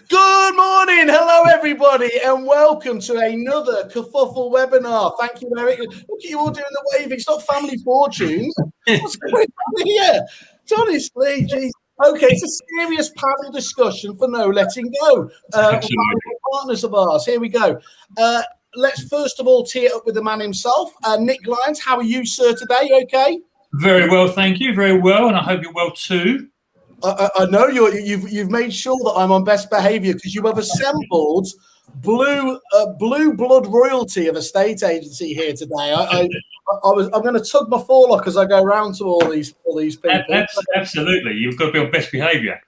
Good morning, hello everybody, and welcome to another Kerfuffle webinar. Thank you, Eric. Look at you all doing the waving. It's not family fortunes. What's going on here? Honestly, geez. Okay, it's a serious panel discussion for No Letting Go. Partners of ours. Here we go. Let's first of all tee it up with the man himself, Nick Lyons. How are you, sir, today? Okay. Very well, thank you. Very well, and I hope you're well too. I know you've made sure that I'm on best behaviour because you have assembled blue blood royalty of a state agency here today. I'm going to tug my forelock as I go around to all these people. Absolutely, you've got to be on best behaviour.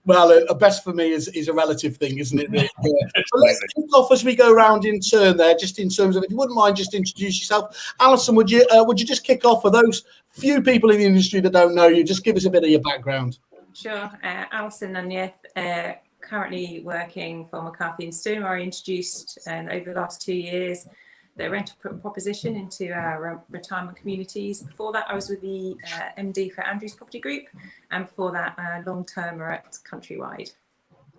Well, best for me is a relative thing, isn't it? So let's kick off as we go around in turn there, just in terms of, if you wouldn't mind, just introduce yourself. Alison, would you just kick off for those few people in the industry that don't know you? Just give us a bit of your background. Sure. Alison Nunez, currently working for McCarthy & Stone, where I introduced over the last 2 years the rental proposition into our retirement communities. Before that, I was with the MD for Andrews Property Group, and before that, long-termer at Countrywide.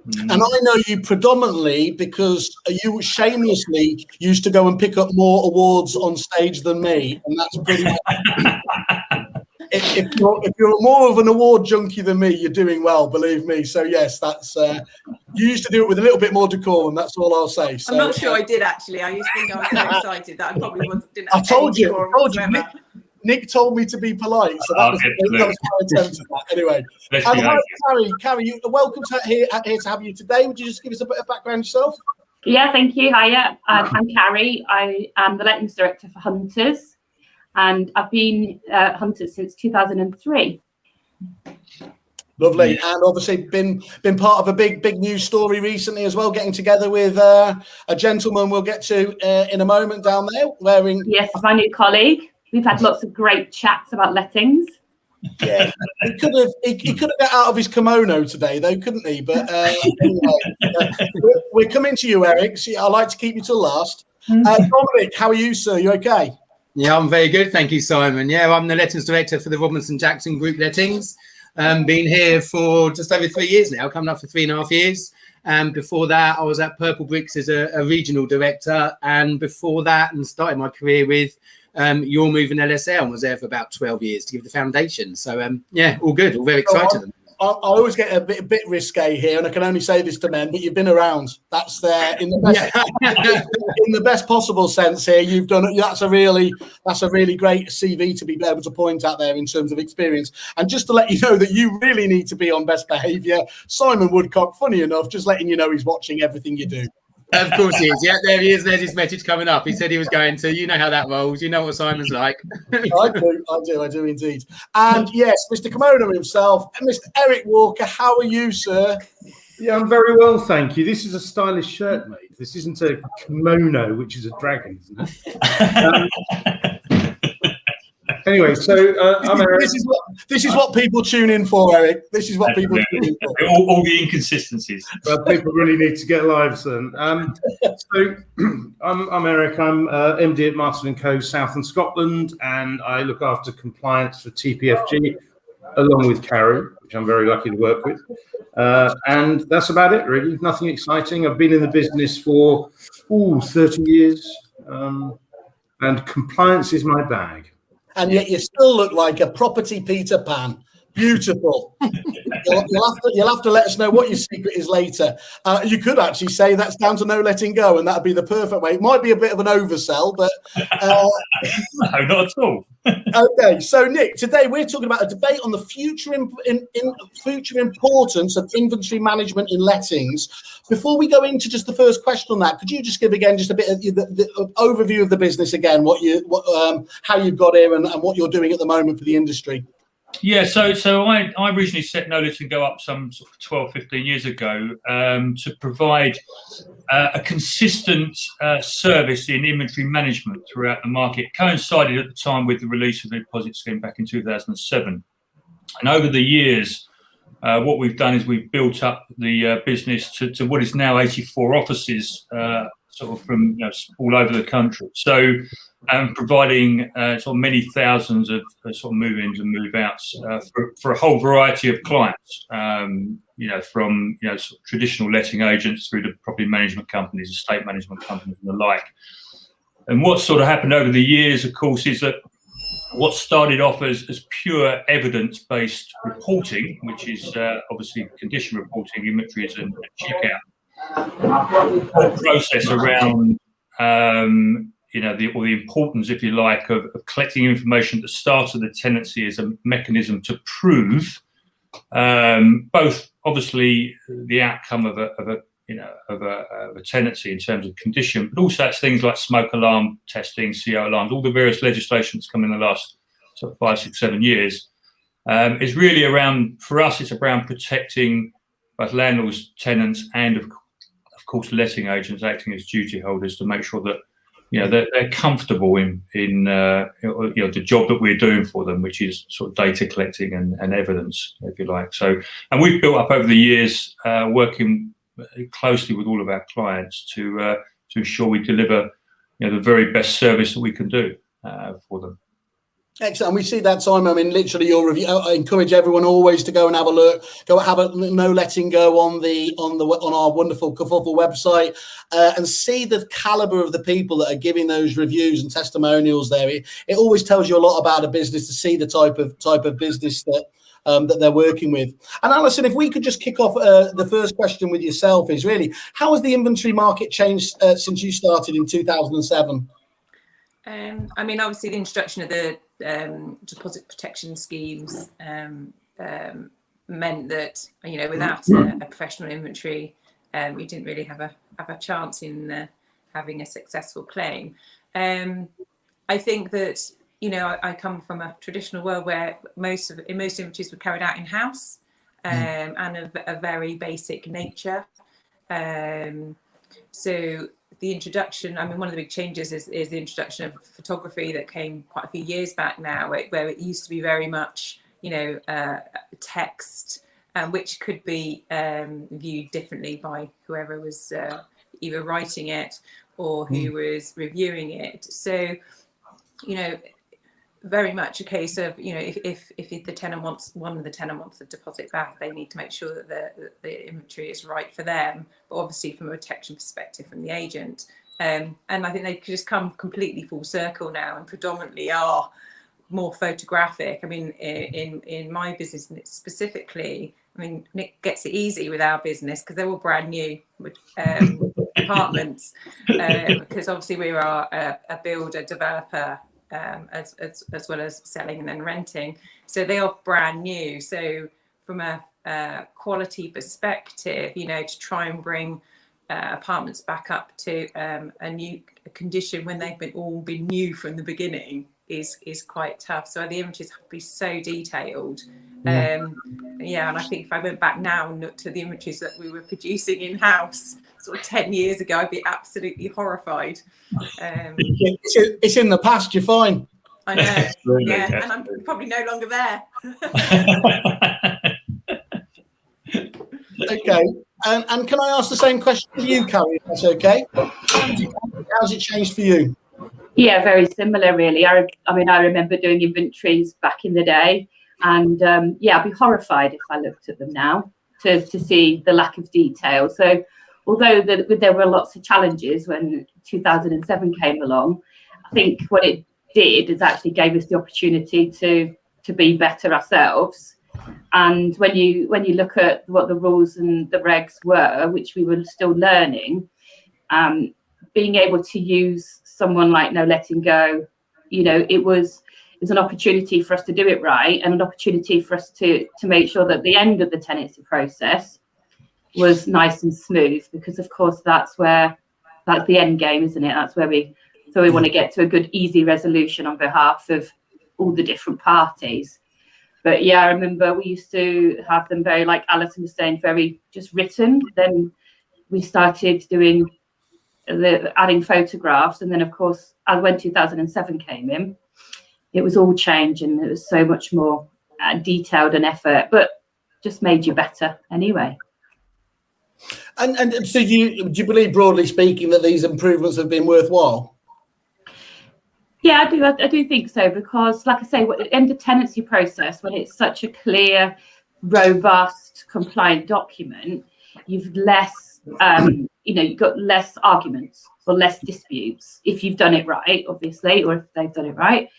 And I know you predominantly because you shamelessly used to go and pick up more awards on stage than me, and that's pretty much... If you're more of an award junkie than me, you're doing well, believe me. So yes, that's you used to do it with a little bit more decorum. That's all I'll say. So, I'm not sure I did actually. I used to think I was so excited that I probably didn't. I told you. Nick told me to be polite, so that was my attempt at that. Anyway, Carrie, welcome here to have you today. Would you just give us a bit of background yourself? Yeah, thank you. Hiya, I'm Carrie. I am the Lettings Director for Hunters. And I've been Hunters since 2003. Lovely, and obviously been part of a big news story recently as well. Getting together with a gentleman we'll get to in a moment down there, wearing. Yes, my new colleague. We've had lots of great chats about lettings. Yeah, he could have got out of his kimono today, though, couldn't he? But anyway, we're coming to you, Eric. See, I like to keep you till last. Dominic, how are you, sir? You okay? Yeah, I'm very good. Thank you, Simon. Yeah, I'm the Lettings Director for the Robinson Jackson Group Lettings. Been here for just over 3 years now, coming up for 3.5 years. And before that, I was at Purple Bricks as a regional director. And before that, and started my career with Your Move and LSL, and was there for about 12 years to give the foundation. So, yeah, all good. All very excited. I always get a bit risque here, and I can only say this to men, but you've been around. That's there in the best possible sense here. You've done. That's a really great CV to be able to point out there in terms of experience. And just to let you know that you really need to be on best behaviour. Simon Woodcock, funny enough, just letting you know he's watching everything you do. Of course he is. Yeah, there he is. There's his message coming up. He said he was going to. You know how that rolls. You know what Simon's like. I do indeed. And yes, Mr. Kimono himself, and Mr. Eric Walker. How are you, sir? Yeah, I'm very well, thank you. This is a stylish shirt, mate. This isn't a kimono, which is a dragon, isn't it? Anyway, so I'm Eric. This is what people tune in for, Eric. This is what people tune in for. All the inconsistencies. Well, people really need to get lives then. So I'm Eric. I'm MD at Martin & Co. South and Scotland, and I look after compliance for TPFG, along with Carrie, which I'm very lucky to work with. And that's about it, really. Nothing exciting. I've been in the business for 30 years, and compliance is my bag. And yet you still look like a property Peter Pan. Beautiful. You'll have to let us know what your secret is later. You could actually say that's down to No Letting Go, and that'd be the perfect way. It might be a bit of an oversell, but no, not at all. Okay, so Nick, today we're talking about a debate on the future importance of inventory management in lettings. Before we go into just the first question on that, could you just give again just a bit of the overview of the business again, how you got here and what you're doing at the moment for the industry? Yeah, so I originally set No Letting Go up some sort of 12, 15 years ago to provide a consistent service in inventory management throughout the market. It coincided at the time with the release of the deposit scheme back in 2007. And over the years, what we've done is we've built up the business to what is now 84 offices sort of from all over the country. So providing sort of many thousands of sort of move-ins and move-outs for a whole variety of clients. From sort of traditional letting agents through to property management companies, estate management companies, and the like. And what sort of happened over the years, of course, is that what started off as pure evidence-based reporting, which is obviously condition reporting, inventories, and checkout. The whole process around the importance, if you like, of collecting information at the start of the tenancy as a mechanism to prove both obviously the outcome of a tenancy in terms of condition, but also it's things like smoke alarm testing, CO alarms, all the various legislation that's come in the last sort of 5, 6, 7 years. Is really around, for us, it's around protecting both landlords, tenants, and of course letting agents acting as duty holders to make sure that they're comfortable in the job that we're doing for them, which is sort of data collecting and evidence, if you like. So, and we've built up over the years working closely with all of our clients to ensure we deliver the very best service that we can do for them. Excellent. And we see that, Simon. I mean, literally your review. I encourage everyone always to go and have a look. Go have a no letting go on our wonderful Kerfuffle website and see the caliber of the people that are giving those reviews and testimonials there. It always tells you a lot about a business to see the type of business that they're working with. And Alison, if we could just kick off the first question with yourself is really, how has the inventory market changed since you started in 2007? I mean, obviously the introduction of the deposit protection schemes meant that without a professional inventory, we didn't really have a chance in having a successful claim. I think that I come from a traditional world where most inventories were carried out in house and of a very basic nature. So the introduction, I mean, one of the big changes is the introduction of photography that came quite a few years back now, where it used to be very much, text, which could be viewed differently by whoever was either writing it or who was reviewing it. So, very much a case of, if the tenant wants, one of the tenant wants the deposit back, they need to make sure that the inventory is right for them, but obviously from a protection perspective from the agent. And I think they could just come completely full circle now and predominantly are more photographic. I mean, in my business specifically, I mean, Nick gets it easy with our business because they're all brand new apartments, because obviously we are a builder, developer, as well as selling and then renting. So they are brand new. So from a quality perspective, to try and bring apartments back up to a new condition when they've all been new from the beginning is quite tough. So the images have to be so detailed. And I think if I went back now and looked at the images that we were producing in-house sort of 10 years ago, I'd be absolutely horrified. It's in the past, you're fine. I know. Really, yeah, definitely. And I'm probably no longer there. Okay. And can I ask the same question to you, Carrie, if that's okay? How's it changed for you? Yeah, very similar, really. I mean, I remember doing inventories back in the day, and I'd be horrified if I looked at them now to see the lack of detail. So although there were lots of challenges when 2007 came along, I think what it did is actually gave us the opportunity to be better ourselves. And when you look at what the rules and the regs were, which we were still learning, being able to use someone like No Letting Go, it was an opportunity for us to do it right, and an opportunity for us to make sure that the end of the tenancy process was nice and smooth, because of course that's the end game, isn't it? That's where we want to get to a good, easy resolution on behalf of all the different parties. But yeah, I remember we used to have them very, like Alison was saying, very just written. Then we started doing adding photographs, and then of course, when 2007 came in, it was all change, and it was so much more detailed and effort, but just made you better anyway. And so do you believe, broadly speaking, that these improvements have been worthwhile? Yeah, I do think so, because, like I say, in the tenancy process, when it's such a clear, robust, compliant document, you've less, you've got less arguments or less disputes if you've done it right, obviously, or if they've done it right,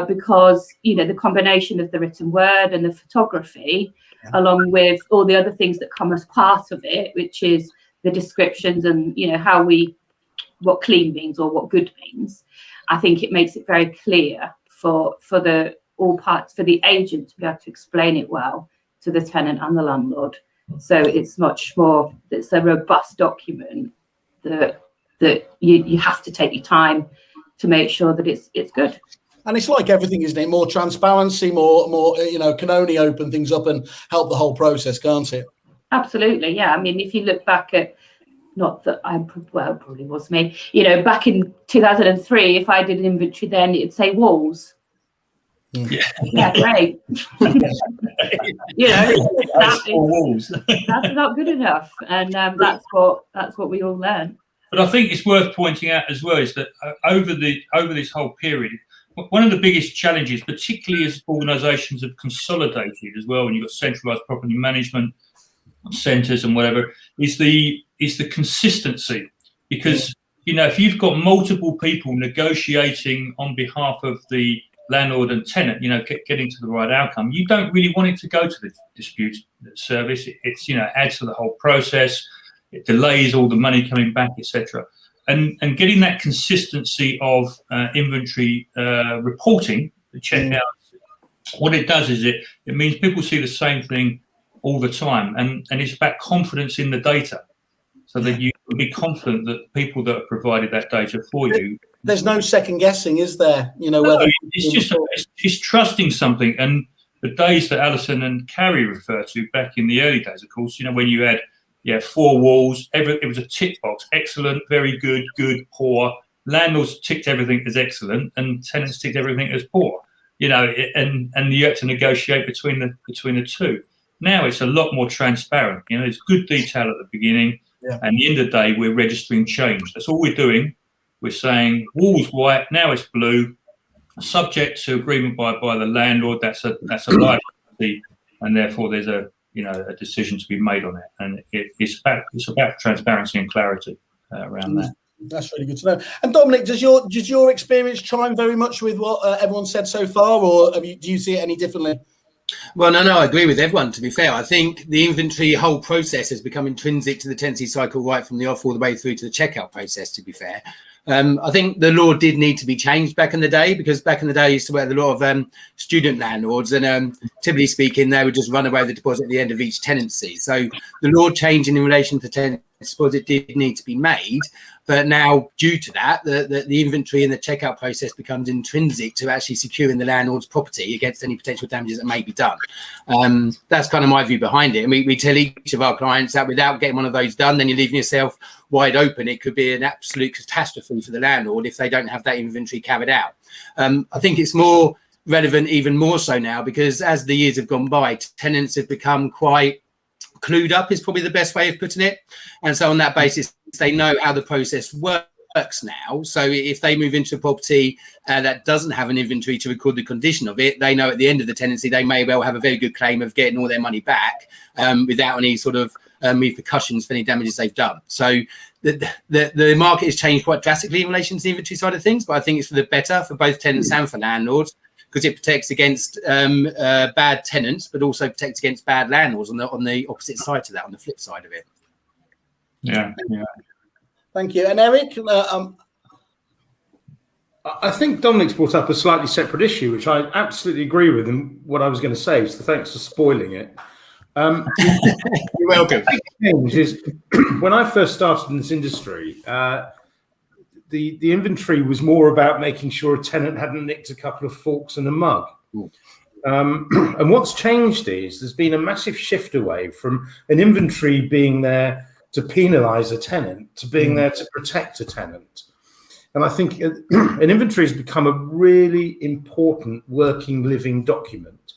because the combination of the written word and the photography, along with all the other things that come as part of it, which is the descriptions and what clean means or what good means. I think it makes it very clear for all parts, for the agent to be able to explain it well to the tenant and the landlord. So it's it's a robust document that you have to take your time to make sure that it's good. And it's like everything, isn't it? More transparency, more can only open things up and help the whole process, can't it? Absolutely, yeah. I mean, if you look back at, not that probably was me, back in 2003, if I did an inventory then, it'd say walls. Yeah, great. Walls. That's not good enough, and that's what we all learn. But I think it's worth pointing out as well is that over this whole period, one of the biggest challenges, particularly as organisations have consolidated as well, and you've got centralised property management centres and whatever, is the consistency. Because if you've got multiple people negotiating on behalf of the landlord and tenant, getting to the right outcome, you don't really want it to go to the dispute service. It's adds to the whole process. It delays all the money coming back, etc. And getting that consistency of inventory reporting, the checkout, what it does is it means people see the same thing all the time, and it's about confidence in the data, so that you can be confident that people that have provided that data for you. There's no second guessing, is there? Whether it's trusting something. And the days that Alison and Carrie refer to back in the early days, of course, when you had 4 walls, it was a tick box: excellent, very good, good, poor. Landlords ticked everything as excellent, and tenants ticked everything as poor. And you had to negotiate between the two. Now it's a lot more transparent. There's good detail at the beginning, and at the end of the day, we're registering change. That's all we're doing. We're saying walls white, now it's blue, subject to agreement by the landlord. That's a liability, and therefore there's a decision to be made on it. And it's about transparency and clarity around that. That's really good to know. And Dominic, does your experience chime very much with what everyone said so far, or do you see it any differently? Well, no, I agree with everyone, to be fair. I think the inventory whole process has become intrinsic to the tenancy cycle right from the off all the way through to the checkout process, to be fair. I think the law did need to be changed back in the day, because back in the day I used to work with a lot of student landlords, and typically speaking, they would just run away with the deposit at the end of each tenancy. So the law changing in relation to tenancy deposit did need to be made. But now, due to that, the inventory and the checkout process becomes intrinsic to actually securing the landlord's property against any potential damages that may be done. That's kind of my view behind it. And we tell each of our clients that without getting one of those done, then you're leaving yourself wide open. It could be an absolute catastrophe for the landlord if they don't have that inventory carried out. I think it's more relevant, even more so now, because as the years have gone by, tenants have become quite clued up, is probably the best way of putting it. And so on that basis, they know how the process works now. So if they move into a property that doesn't have an inventory to record the condition of it, they know at the end of the tenancy, they may well have a very good claim of getting all their money back without any sort of repercussions for any damages they've done. So the market has changed quite drastically in relation to the inventory side of things, but I think it's for the better for both tenants and for landlords, because it protects against bad tenants, but also protects against bad landlords on the opposite side to that, on the flip side of it. Yeah. Thank you. And Eric? I think Dominic's brought up a slightly separate issue, which I absolutely agree with, and what I was going to say, so thanks for spoiling it. You're welcome. The thing is, when I first started in this industry, the inventory was more about making sure a tenant hadn't nicked a couple of forks and a mug. And what's changed is there's been a massive shift away from an inventory being there to penalise a tenant to being there to protect a tenant. And I think an inventory has become a really important working, living document.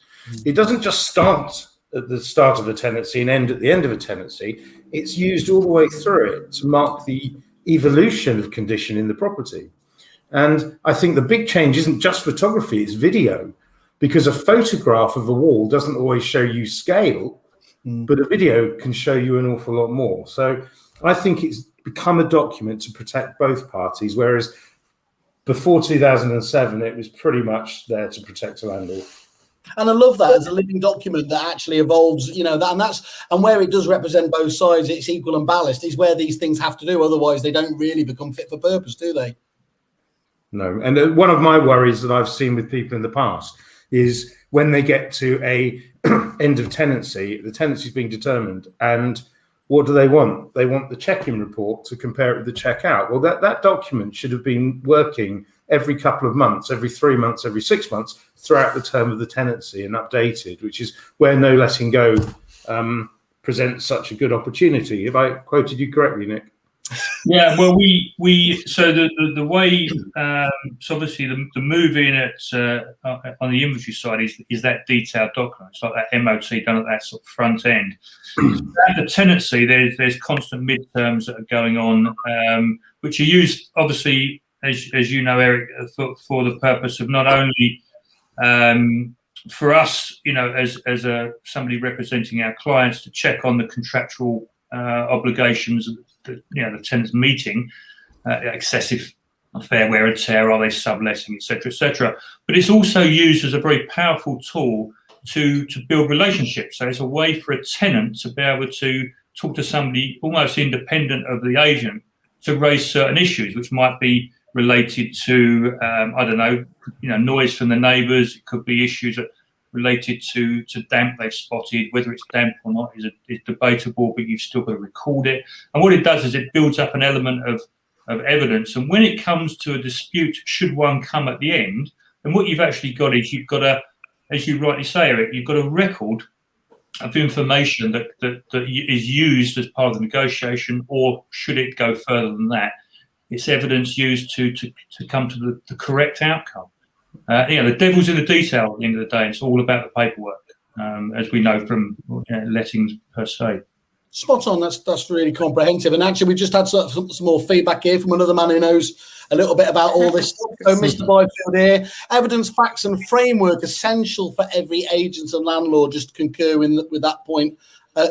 It doesn't just start at the start of a tenancy and end at the end of a tenancy. It's used all the way through it to mark the evolution of condition in the property. And I think the big change isn't just photography, it's video, because a photograph of a wall doesn't always show you scale, but a video can show you an awful lot more. So I think it's become a document to protect both parties, whereas before 2007, it was pretty much there to protect a landlord. And I love that as a living document that actually evolves, you know, that and where it does represent both sides, it's equal and balanced, is where these things have to do. Otherwise, they don't really become fit for purpose, do they? No. And one of my worries that I've seen with people in the past is when they get to a end of tenancy, the tenancy is being determined, and what do they want? They want the check-in report to compare it with the check-out. Well, that document should have been working every couple of months, every 3 months, every 6 months throughout the term of the tenancy and updated, which is where no letting go presents such a good opportunity. Have I quoted you correctly, Nick? Yeah, well, we so the way so obviously the move in at on the inventory side is that detailed document. It's like that MOT done at that sort of front end. At the tenancy, there's constant midterms that are going on, which are used obviously, as you know, Eric, for the purpose of not only for us, you know, as somebody representing our clients to check on the contractual obligations. You know, the tenants meeting, excessive fair wear and tear, are they subletting, etc., etc. But it's also used as a very powerful tool to build relationships. So it's a way for a tenant to be able to talk to somebody almost independent of the agent to raise certain issues, which might be related to I don't know, you know, noise from the neighbours. It could be issues that related to damp they've spotted. Whether it's damp or not is debatable, but you've still got to record it. And what it does is it builds up an element of evidence. And when it comes to a dispute, should one come at the end, then what you've actually got is you've got a, as you rightly say, Eric, you've got a record of information that is used as part of the negotiation, or should it go further than that, it's evidence used to come to the correct outcome. You know, the devil's in the detail at the end of the day. It's all about the paperwork, as we know from lettings per se. Spot on. That's really comprehensive. And actually, we just had some more feedback here from another man who knows a little bit about all this stuff. So, Mr. Byfield here, evidence, facts, and framework essential for every agent and landlord. Just concur with that point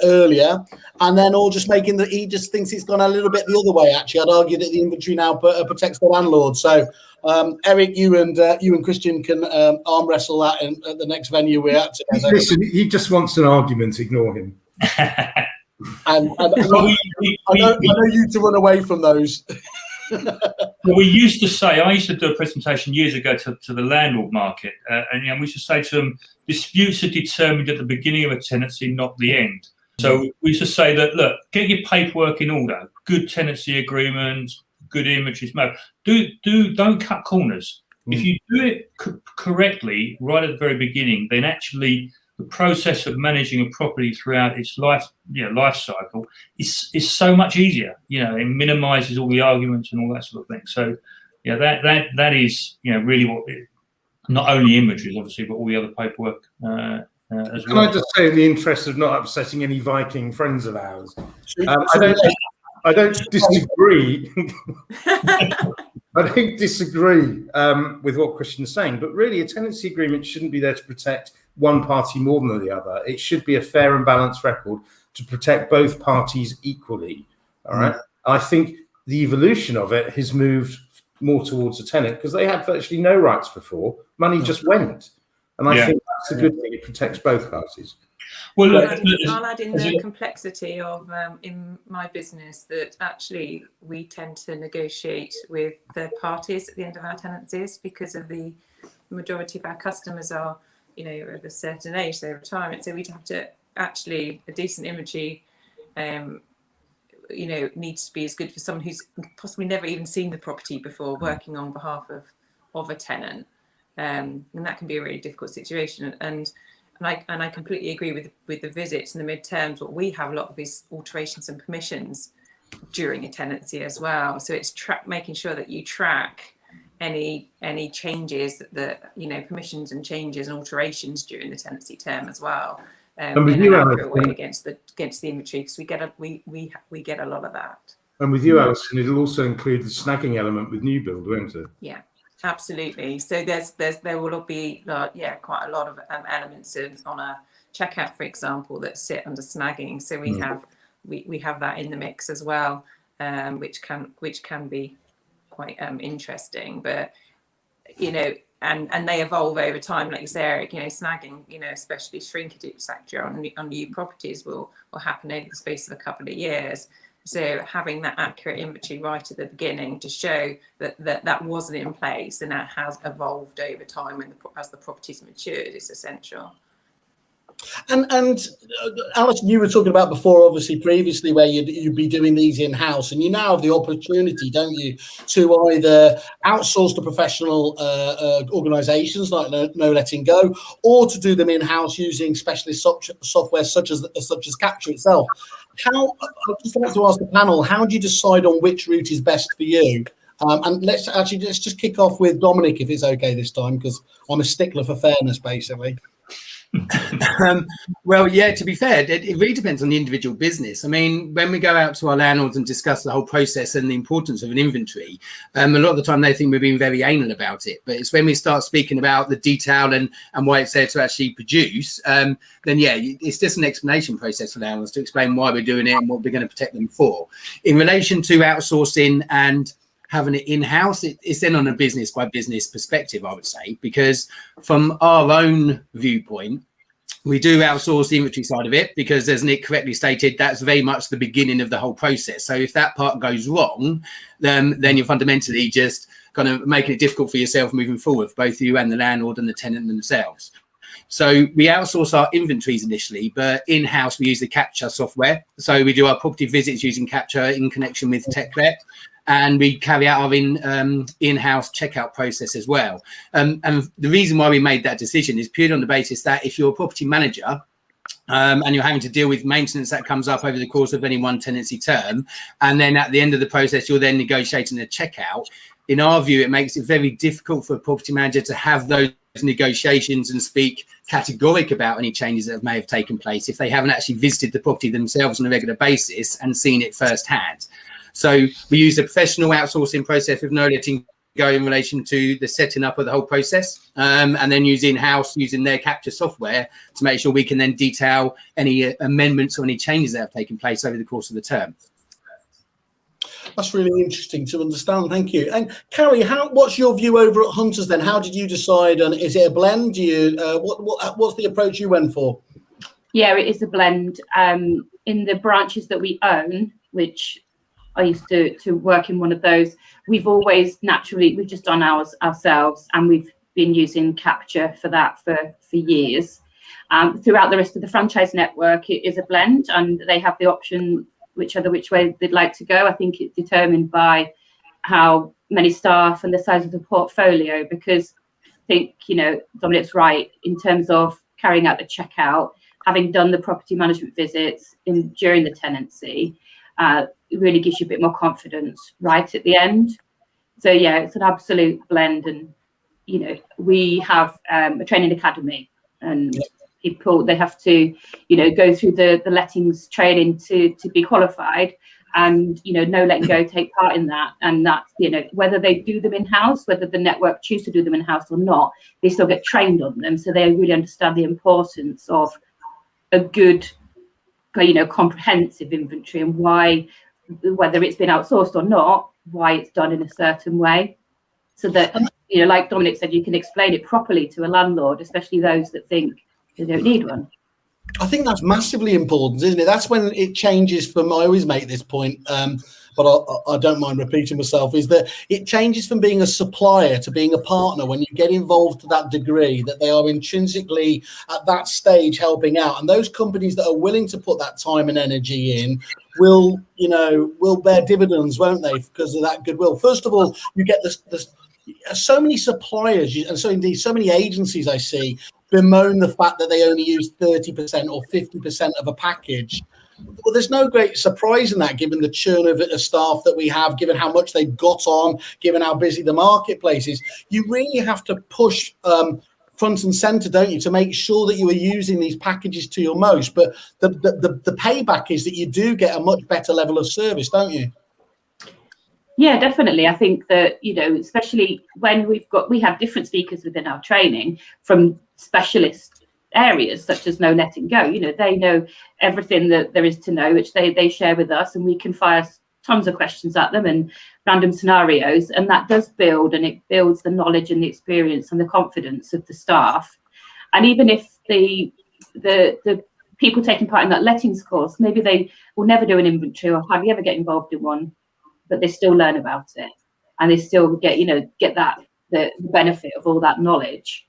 earlier, and then all just making that he just thinks it's gone a little bit the other way. Actually, I'd argue that the inventory now protects the landlord. So, Eric, you and Christian can arm wrestle that at the next venue we're at together. Listen, he just wants an argument. Ignore him. And I know you to run away from those. Well, we used to say, I used to do a presentation years ago to the landlord market, and we used to say to them, disputes are determined at the beginning of a tenancy, not the end. So we used to say that, look, get your paperwork in order, good tenancy agreements, good images. Don't cut corners. If you do it correctly right at the very beginning, then actually the process of managing a property throughout its life cycle is so much easier. You know, it minimises all the arguments and all that sort of thing. So, yeah, that is, you know, really what not only images obviously, but all the other paperwork as well. Can I just say, in the interest of not upsetting any Viking friends of ours, I don't disagree. I don't disagree with what Christian's saying, but really a tenancy agreement shouldn't be there to protect one party more than the other. It should be a fair and balanced record to protect both parties equally. All right. I think the evolution of it has moved more towards the tenant because they had virtually no rights before. Money just went. And I think that's a good thing. It protects both parties. Well, look, I'll add in the complexity of in my business that actually we tend to negotiate with third parties at the end of our tenancies because of the majority of our customers are, you know, of a certain age, their retirement. So we'd have to actually, a decent imagery, you know, needs to be as good for someone who's possibly never even seen the property before, working on behalf of a tenant. And that can be a really difficult situation. And I completely agree with the visits and the midterms. What we have a lot of is alterations and permissions during a tenancy as well. So it's making sure that you track any changes that you know, permissions and changes and alterations during the tenancy term as well. And with in you, an accurate way Alison, against the inventory, because we get a lot of that. and with you, Alison, it'll also include the snagging element with new build, won't it? Yeah, absolutely. So there will be quite a lot of elements on a checkout, for example, that sit under snagging. So we have that in the mix as well, which can be quite interesting. But and they evolve over time, like you say, Eric. Snagging, especially shrinkage, etc. on new properties will happen over the space of a couple of years. So having that accurate inventory right at the beginning to show that wasn't in place and that has evolved over time as the property's matured is essential. And Alison, you were talking about before, obviously previously, where you'd be doing these in-house, and you now have the opportunity, don't you, to either outsource to professional organisations like No Letting Go, or to do them in-house using specialist software such as Capture itself. I'd just like to ask the panel, how do you decide on which route is best for you? And let's just kick off with Dominic, if it's okay this time, because I'm a stickler for fairness, basically. Well, yeah, to be fair, it really depends on the individual business. I mean, when we go out to our landlords and discuss the whole process and the importance of an inventory, a lot of the time they think we're being very anal about it. But it's when we start speaking about the detail and why it's there to actually produce, then yeah, it's just an explanation process for landlords to explain why we're doing it and what we're going to protect them for. In relation to outsourcing and having it in-house, it's then on a business by business perspective, I would say, because from our own viewpoint, we do outsource the inventory side of it because, as Nick correctly stated, that's very much the beginning of the whole process. So if that part goes wrong, then you're fundamentally just kind of making it difficult for yourself moving forward, both you and the landlord and the tenant themselves. So we outsource our inventories initially, but in-house we use the Capture software. So we do our property visits using Capture in connection with TechLet, and we carry out our in-house checkout process as well. And the reason why we made that decision is purely on the basis that if you're a property manager and you're having to deal with maintenance that comes up over the course of any one tenancy term, and then at the end of the process, you're then negotiating a checkout, in our view, it makes it very difficult for a property manager to have those negotiations and speak categoric about any changes that may have taken place if they haven't actually visited the property themselves on a regular basis and seen it firsthand. So we use a professional outsourcing process with No Letting Go in relation to the setting up of the whole process, and then using their Capture software to make sure we can then detail any amendments or any changes that have taken place over the course of the term. That's really interesting to understand. Thank you. And Carrie, what's your view over at Hunters then? How did you decide? And is it a blend? What's the approach you went for? Yeah, it is a blend. In the branches that we own, which I used to work in one of those, we've just done ours ourselves, and we've been using Capture for that for years. Throughout the rest of the franchise network, it is a blend, and they have the option which way they'd like to go. I think it's determined by how many staff and the size of the portfolio, because I think, Dominic's right in terms of carrying out the checkout, having done the property management visits during the tenancy, it really gives you a bit more confidence right at the end. So yeah, it's an absolute blend. And we have a training academy, and people, they have to go through the lettings training to be qualified, and No Letting Go take part in that. And that's whether they do them in-house, whether the network choose to do them in-house or not, they still get trained on them, so they really understand the importance of a good comprehensive inventory, and why, whether it's been outsourced or not, why it's done in a certain way, so that like Dominic said, you can explain it properly to a landlord, especially those that think they don't need one. I think that's massively important, isn't it? That's when it changes from, I always make this point, but I don't mind repeating myself, is that it changes from being a supplier to being a partner when you get involved to that degree, that they are intrinsically at that stage helping out. And those companies that are willing to put that time and energy in will bear dividends, won't they, because of that goodwill. First of all, you get so many suppliers, and so indeed so many agencies I see bemoan the fact that they only use 30% or 50% of a package. Well, there's no great surprise in that, given the churn of staff that we have, given how much they've got on, given how busy the marketplace is. You really have to push front and center, don't you, to make sure that you are using these packages to your most. But the payback is that you do get a much better level of service, don't you? Yeah, definitely. I think that, you know, especially when we have different speakers within our training from specialist areas such as Know, Let and Go. You know, they know everything that there is to know, which they share with us, and we can fire tons of questions at them and random scenarios, and that does build, and it builds the knowledge and the experience and the confidence of the staff. And even if the people taking part in that lettings course, maybe they will never do an inventory or hardly ever get involved in one, but they still learn about it, and they still get that the benefit of all that knowledge,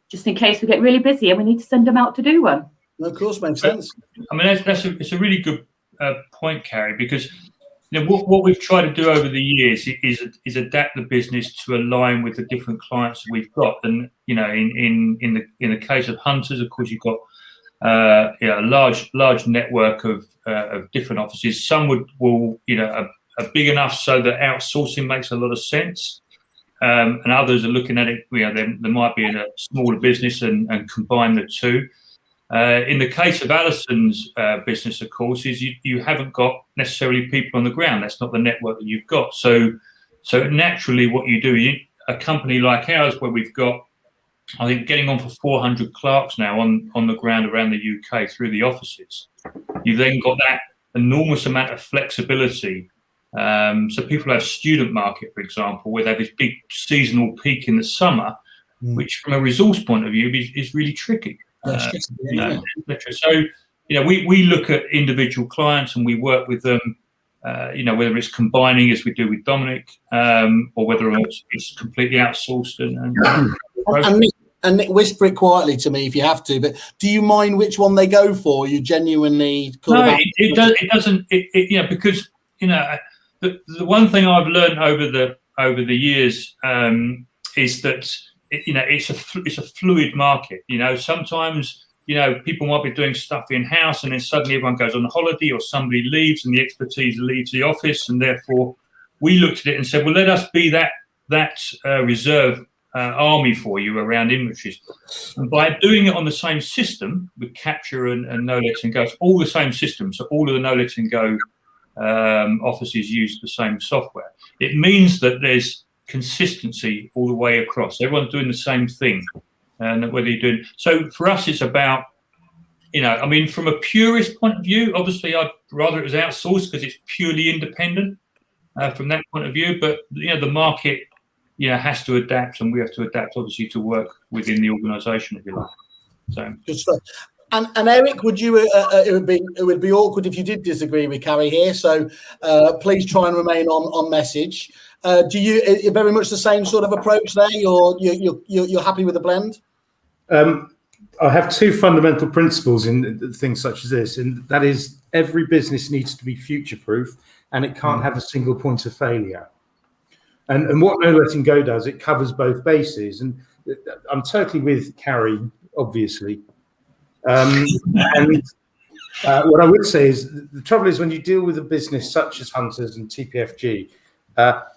just in case we get really busy and we need to send them out to do one. Of course, makes sense. I mean, it's a really good point, Carrie, because you know what we've tried to do over the years is adapt the business to align with the different clients that we've got. And you know, in the case of hunters, of course, you've got a large network of different offices. Some will are big enough so that outsourcing makes a lot of sense, and others are looking at it. You know, they might be in a smaller business and combine the two. In the case of Alison's business, of course, is you haven't got necessarily people on the ground. That's not the network that you've got. So naturally, what you do, a company like ours, where we've got, I think, getting on for 400 clerks now on the ground around the UK through the offices. You've then got that enormous amount of flexibility. So people have student market, for example, where they have this big seasonal peak in the summer, which from a resource point of view is really tricky. So, you know, we look at individual clients and we work with them, you know, whether it's combining as we do with Dominic, or whether it's completely outsourced. And Nick, whisper it quietly to me if you have to, but do you mind which one they go for? You genuinely cool? No, it doesn't. You know, because, you know, the one thing I've learned over the years is that, you know, it's a fluid market. You know, sometimes, you know, people might be doing stuff in-house and then suddenly everyone goes on holiday or somebody leaves and the expertise leaves the office, and therefore we looked at it and said, well, let us be that reserve army for you around inventories. And by doing it on the same system with Capture and Know, Let and Go, it's all the same system. So all of the Know, Let and Go offices use the same software. It means that there's consistency all the way across. Everyone's doing the same thing, and whether you're doing. So for us, it's about, you know, I mean, from a purist point of view, obviously I'd rather it was outsourced because it's purely independent from that point of view. But you know, the market, you know, has to adapt, and we have to adapt, obviously, to work within the organisation, if you like. So good stuff. And Eric, would you? It would be awkward if you did disagree with Carrie here. So please try and remain on message. Do you very much the same sort of approach there? You're happy with the blend? I have two fundamental principles in things such as this, and that is every business needs to be future-proof, and it can't have a single point of failure. And what Know, Let and Go does, it covers both bases. And I'm totally with Carrie, obviously. And what I would say is the trouble is when you deal with a business such as Hunters and TPFG,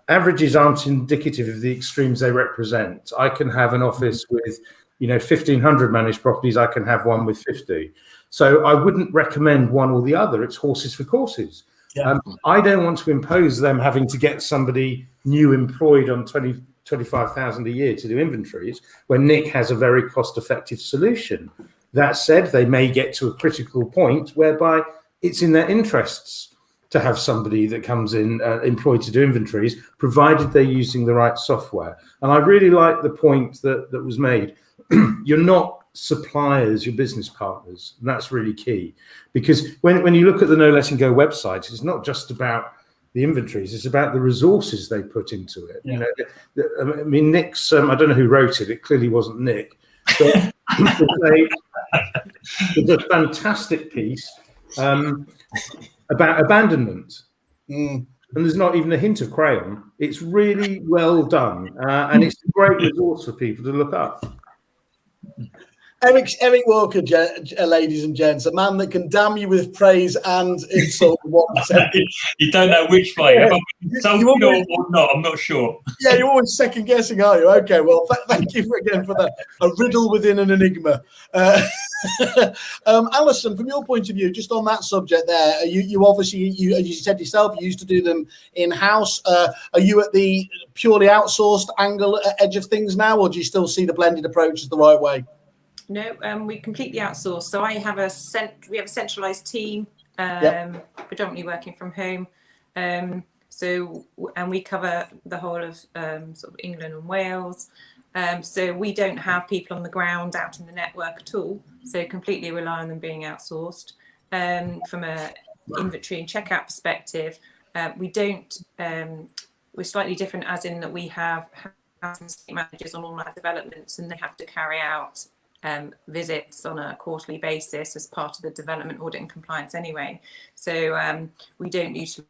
averages aren't indicative of the extremes they represent. I can have an office with, you know, 1,500 managed properties. I can have one with 50. So I wouldn't recommend one or the other. It's horses for courses. Yeah. I don't want to impose them having to get somebody new employed on 25,000 a year to do inventories when Nick has a very cost-effective solution. That said, they may get to a critical point whereby it's in their interests to have somebody that comes in employed to do inventories, provided they're using the right software. And I really like the point that was made. You're not suppliers, you're business partners. And that's really key. Because when you look at the Know, Let and Go website, it's not just about the inventories, it's about the resources they put into it. Yeah. You know, I mean, Nick's, I don't know who wrote it, it clearly wasn't Nick, but it's a fantastic piece about abandonment. And there's not even a hint of crayon. It's really well done, and it's a great resource for people to look up. Eric Walker, ladies and gents, a man that can damn you with praise and insult in one sentence. You don't know which way. Have I been insulted always, or not? I'm not sure. Yeah, you're always second guessing, are you? Okay, well, thank you again for that. A riddle within an enigma. Alison, from your point of view, just on that subject there, you obviously, as you said yourself, you used to do them in-house. Are you at the purely outsourced angle edge of things now, or do you still see the blended approach as the right way? No, we completely outsource. So I have we have a centralized team, predominantly working from home. And we cover the whole of sort of England and Wales. So we don't have people on the ground out in the network at all. So completely rely on them being outsourced. From a inventory and checkout perspective, we don't. We're slightly different, as in that we have managers on all our developments, and they have to carry out visits on a quarterly basis as part of the development audit and compliance anyway. So we don't utilise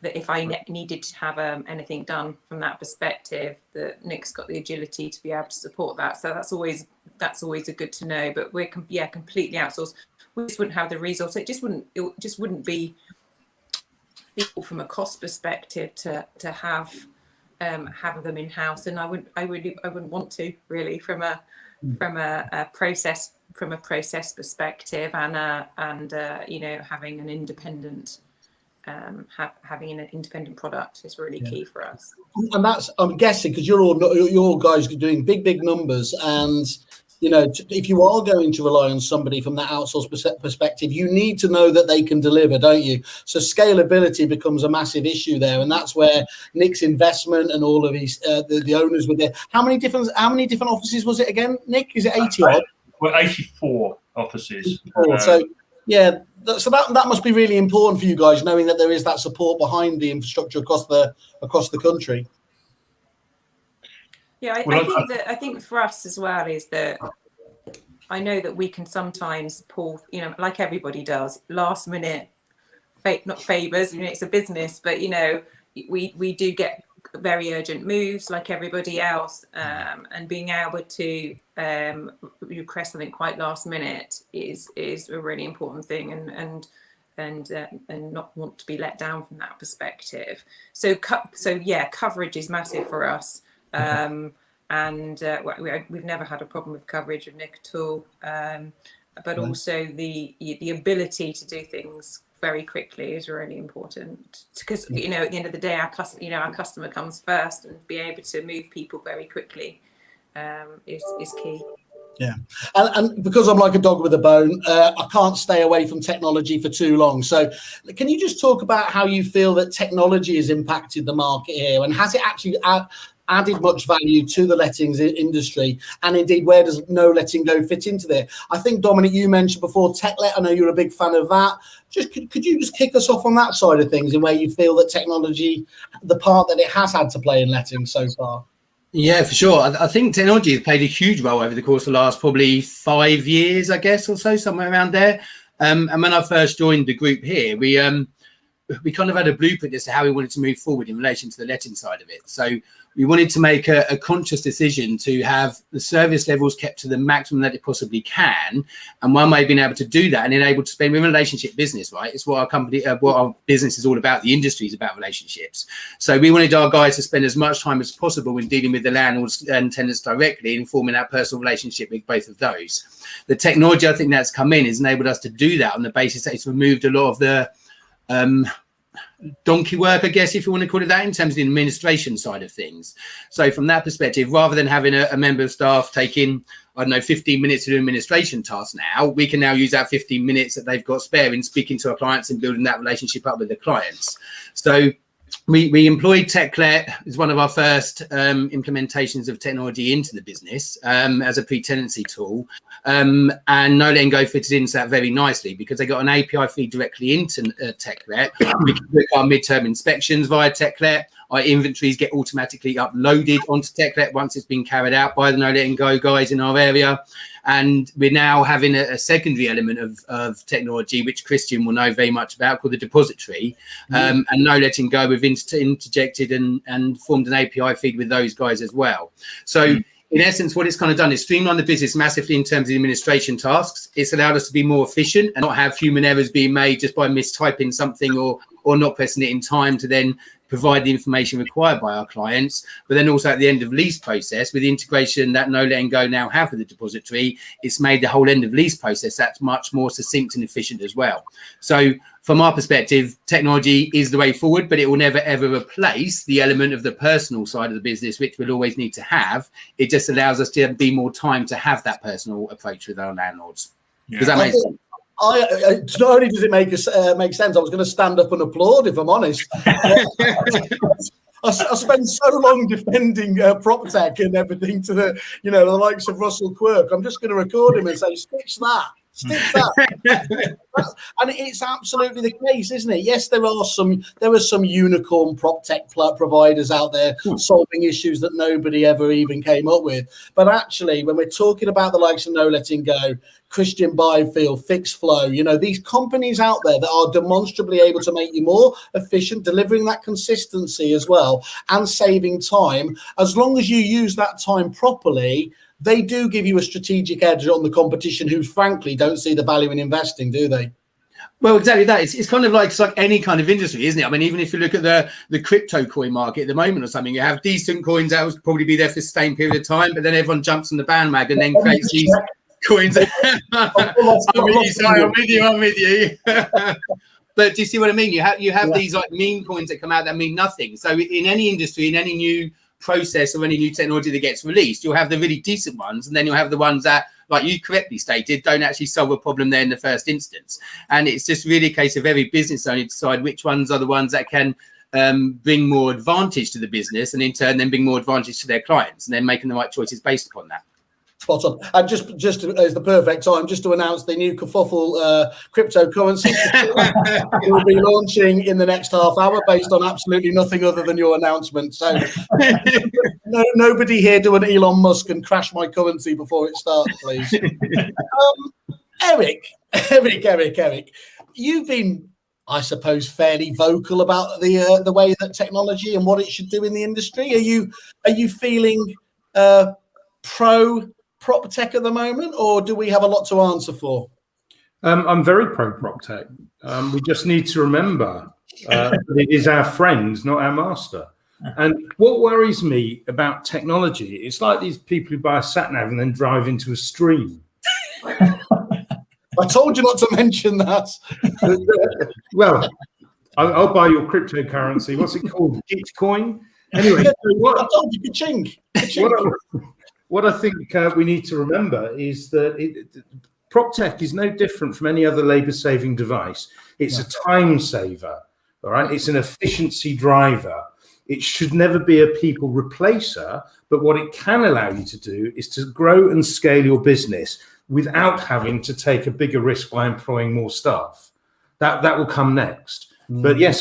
that. If I needed to have anything done from that perspective, that Nick's got the agility to be able to support that. So that's always a good to know. But we're completely outsourced. We just wouldn't have the resource. It just wouldn't be feasible from a cost perspective to have them in house, and I wouldn't want to, really, from a process perspective, and having an independent product is really key for us. And that's, I'm guessing, because you're guys doing big numbers, and if you are going to rely on somebody from that outsourced perspective, you need to know that they can deliver, don't you? So scalability becomes a massive issue there, and that's where Nick's investment and all of his the owners were there. How many different offices was it again, Nick? Is it 80 odd? Well, 84 offices. So yeah, so that must be really important for you guys, knowing that there is that support behind the infrastructure across the country. Yeah, I think for us as well is that I know that we can sometimes pull, like everybody does, last minute, not favors. It's a business, but we do get very urgent moves like everybody else, and being able to request something quite last minute is a really important thing, and not want to be let down from that perspective. So coverage is massive for us. We've never had a problem with coverage with Nick at all, but also the ability to do things very quickly is really important, because at the end of the day, our customer comes first, and be able to move people very quickly is key. Yeah, and because I'm like a dog with a bone, I can't stay away from technology for too long. So can you just talk about how you feel that technology has impacted the market here, and has it actually added much value to the lettings industry, and indeed where does no letting go fit into there? I think, Dominic, you mentioned before TechLet. I know you're a big fan of that. Just could you just kick us off on that side of things, and where you feel that technology, the part that it has had to play in letting so far? Yeah, for sure. I think technology has played a huge role over the course of the last probably 5 years, I guess, or so, somewhere around there. And when I first joined the group here, we kind of had a blueprint as to how we wanted to move forward in relation to the letting side of it. So we wanted to make a conscious decision to have the service levels kept to the maximum that it possibly can. And one way of being able to do that and enable to spend with relationship business, right? It's what our business is all about. The industry is about relationships. So we wanted our guys to spend as much time as possible in dealing with the landlords and tenants directly and forming that personal relationship with both of those. The technology, I think, that's come in has enabled us to do that on the basis that it's removed a lot of the donkey work, I guess, if you want to call it that, in terms of the administration side of things. So from that perspective, rather than having a member of staff taking, 15 minutes to do administration tasks now, we can now use that 15 minutes that they've got spare in speaking to our clients and building that relationship up with the clients. So we employed TechLet as one of our first implementations of technology into the business as a pre-tenancy tool. And No Letting Go fitted into that very nicely, because they got an API feed directly into TechLet. We can book our midterm inspections via TechLet. Our inventories get automatically uploaded onto TechLet once it's been carried out by the No Letting Go guys in our area. And we're now having a secondary element of technology, which Christian will know very much about, called the depository. And No Letting Go, we've interjected and formed an API feed with those guys as well. So in essence, what it's kind of done is streamline the business massively in terms of administration tasks. It's allowed us to be more efficient and not have human errors being made just by mistyping something or not pressing it in time to then provide the information required by our clients. But then also at the end of lease process, with the integration that No Letting Go now have with the depository, it's made the whole end of lease process that's much more succinct and efficient as well. So from our perspective, technology is the way forward, but it will never ever replace the element of the personal side of the business, which we'll always need to have. It just allows us to be more time to have that personal approach with our landlords. Yeah. Does that make sense? Not only does it make sense, I was going to stand up and applaud, if I'm honest. I spend so long defending prop tech and everything to the likes of Russell Quirk. I'm just going to record him and say, stitch that. And it's absolutely the case, isn't it? Yes, there are some unicorn prop tech providers out there solving issues that nobody ever even came up with. But actually, when we're talking about the likes of No Letting Go, Christian Byfield, FixFlow, these companies out there that are demonstrably able to make you more efficient, delivering that consistency as well and saving time, as long as you use that time properly, they do give you a strategic edge on the competition who, frankly, don't see the value in investing, do they? Well, exactly that. It's kind of like any kind of industry, isn't it? I mean, even if you look at the crypto coin market at the moment or something, you have decent coins that will probably be there for a sustained period of time, but then everyone jumps on the bandwagon and then creates these coins. I'm with you. But do you see what I mean? You have these like meme coins that come out that mean nothing. So in any industry, in any new process or any new technology that gets released, you'll have the really decent ones, and then you'll have the ones that, like you correctly stated, don't actually solve a problem there in the first instance. And it's just really a case of every business owner to decide which ones are the ones that can bring more advantage to the business, and in turn then bring more advantage to their clients, and then making the right choices based upon that. Spot on. And just as the perfect time, just to announce the new Kerfuffle cryptocurrency will be launching in the next half hour based on absolutely nothing other than your announcement. So nobody here do an Elon Musk and crash my currency before it starts, please. Eric, you've been, I suppose, fairly vocal about the way that technology and what it should do in the industry. Are you feeling pro prop tech at the moment, or do we have a lot to answer for? I'm very pro prop tech. We just need to remember that it is our friend, not our master. And what worries me about technology, it's like these people who buy a sat nav and then drive into a stream. I told you not to mention that. Well, I'll buy your cryptocurrency. What's it called? Gitcoin? Anyway, I told you, ka-ching. What I think we need to remember is that prop tech is no different from any other labor-saving device. It's a time saver, all right? It's an efficiency driver. It should never be a people replacer, but what it can allow you to do is to grow and scale your business without having to take a bigger risk by employing more staff. That will come next. But yes,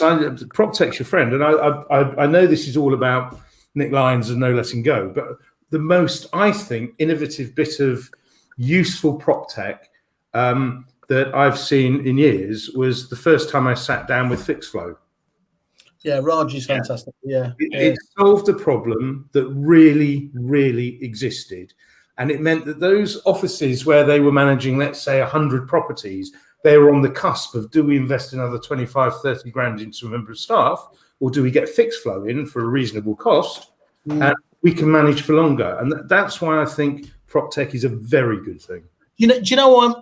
prop tech's your friend, and I know this is all about Nick Lyons and No Letting Go, but the most, I think, innovative bit of useful prop tech that I've seen in years was the first time I sat down with FixFlow. Yeah, Raj is fantastic. Yeah. It solved a problem that really, really existed. And it meant that those offices where they were managing, let's say, 100 properties, they were on the cusp of, do we invest another 25, 30 grand into a member of staff, or do we get FixFlow in for a reasonable cost? And we can manage for longer. And that's why I think prop tech is a very good thing. Do you know what?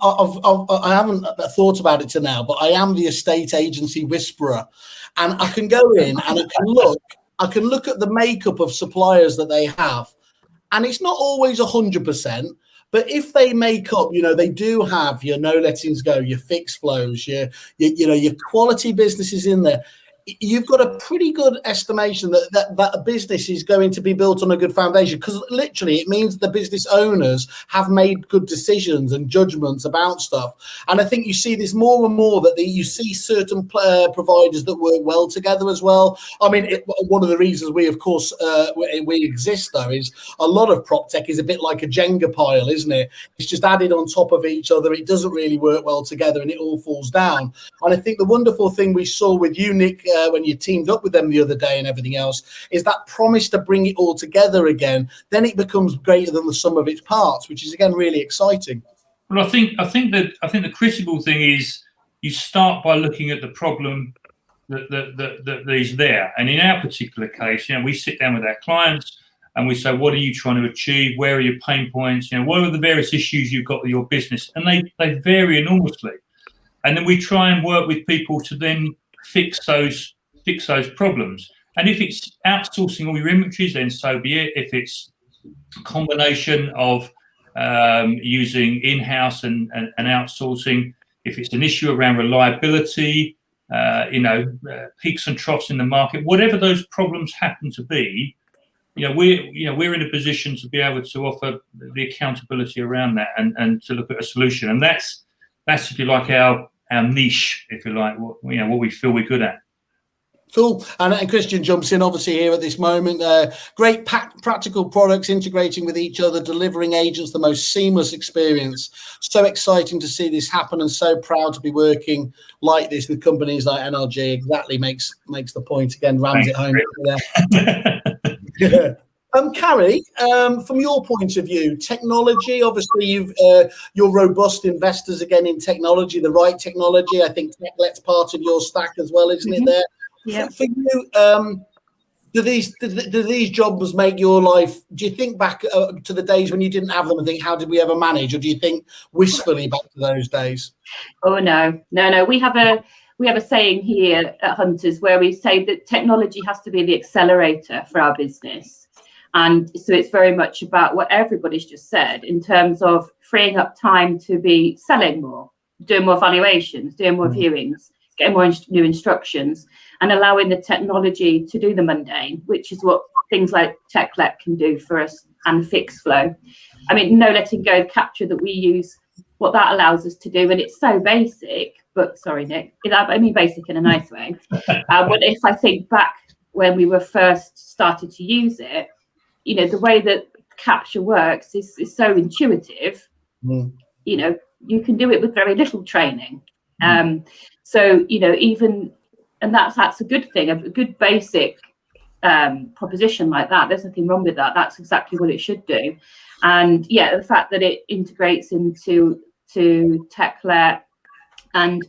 I haven't thought about it till now, but I am the estate agency whisperer, and I can go in and I can look at the makeup of suppliers that they have, and it's not always 100%. But if they make up, they do have your No Lettings Go, your FixFlows, your quality businesses in there. You've got a pretty good estimation that a business is going to be built on a good foundation, because literally it means the business owners have made good decisions and judgments about stuff. And I think you see this more and more, that you see certain providers that work well together as well. I mean, one of the reasons we, of course, we exist, though, is a lot of prop tech is a bit like a Jenga pile, isn't it? It's just added on top of each other. It doesn't really work well together and it all falls down. And I think the wonderful thing we saw with you, Nick, when you teamed up with them the other day and everything else, is that promise to bring it all together again. Then it becomes greater than the sum of its parts, which is again really exciting. Well, I think the critical thing is you start by looking at the problem that is there. And in our particular case, we sit down with our clients and we say, what are you trying to achieve? Where are your pain points? What are the various issues you've got with your business? And they vary enormously. And then we try and work with people to then fix those problems. And if it's outsourcing all your inventories, then so be it. If it's a combination of using in-house and outsourcing, if it's an issue around reliability, peaks and troughs in the market, whatever those problems happen to be, we're in a position to be able to offer the accountability around that and to look at a solution. And that's if you like our niche, if you like, what we feel we're good at. Cool. And Christian jumps in obviously here at this moment. Great practical products integrating with each other, delivering agents the most seamless experience. So exciting to see this happen, and so proud to be working like this with companies like NRG. Exactly makes the point again, rams it home there. Carrie, from your point of view, technology, obviously you're robust investors again in technology, the right technology. I think TechLet's part of your stack as well, isn't it there? Yeah. For you, do these jobs make your life? Do you think back to the days when you didn't have them and think, how did we ever manage? Or do you think wistfully back to those days? Oh no. We have a saying here at Hunters where we say that technology has to be the accelerator for our business, and so it's very much about what everybody's just said in terms of freeing up time to be selling more, doing more valuations, doing more viewings, getting more new instructions, and allowing the technology to do the mundane, which is what things like TechLet can do for us, and FixFlow. I mean, no letting go capture that we use, what that allows us to do, and it's so basic, but sorry, Nick, I mean basic in a nice way. But if I think back when we were first started to use it, the way that capture works is so intuitive. You can do it with very little training. So even, and that's a good thing, a good basic proposition like that. There's nothing wrong with that. That's exactly what it should do. And yeah, the fact that it integrates into TechLet, and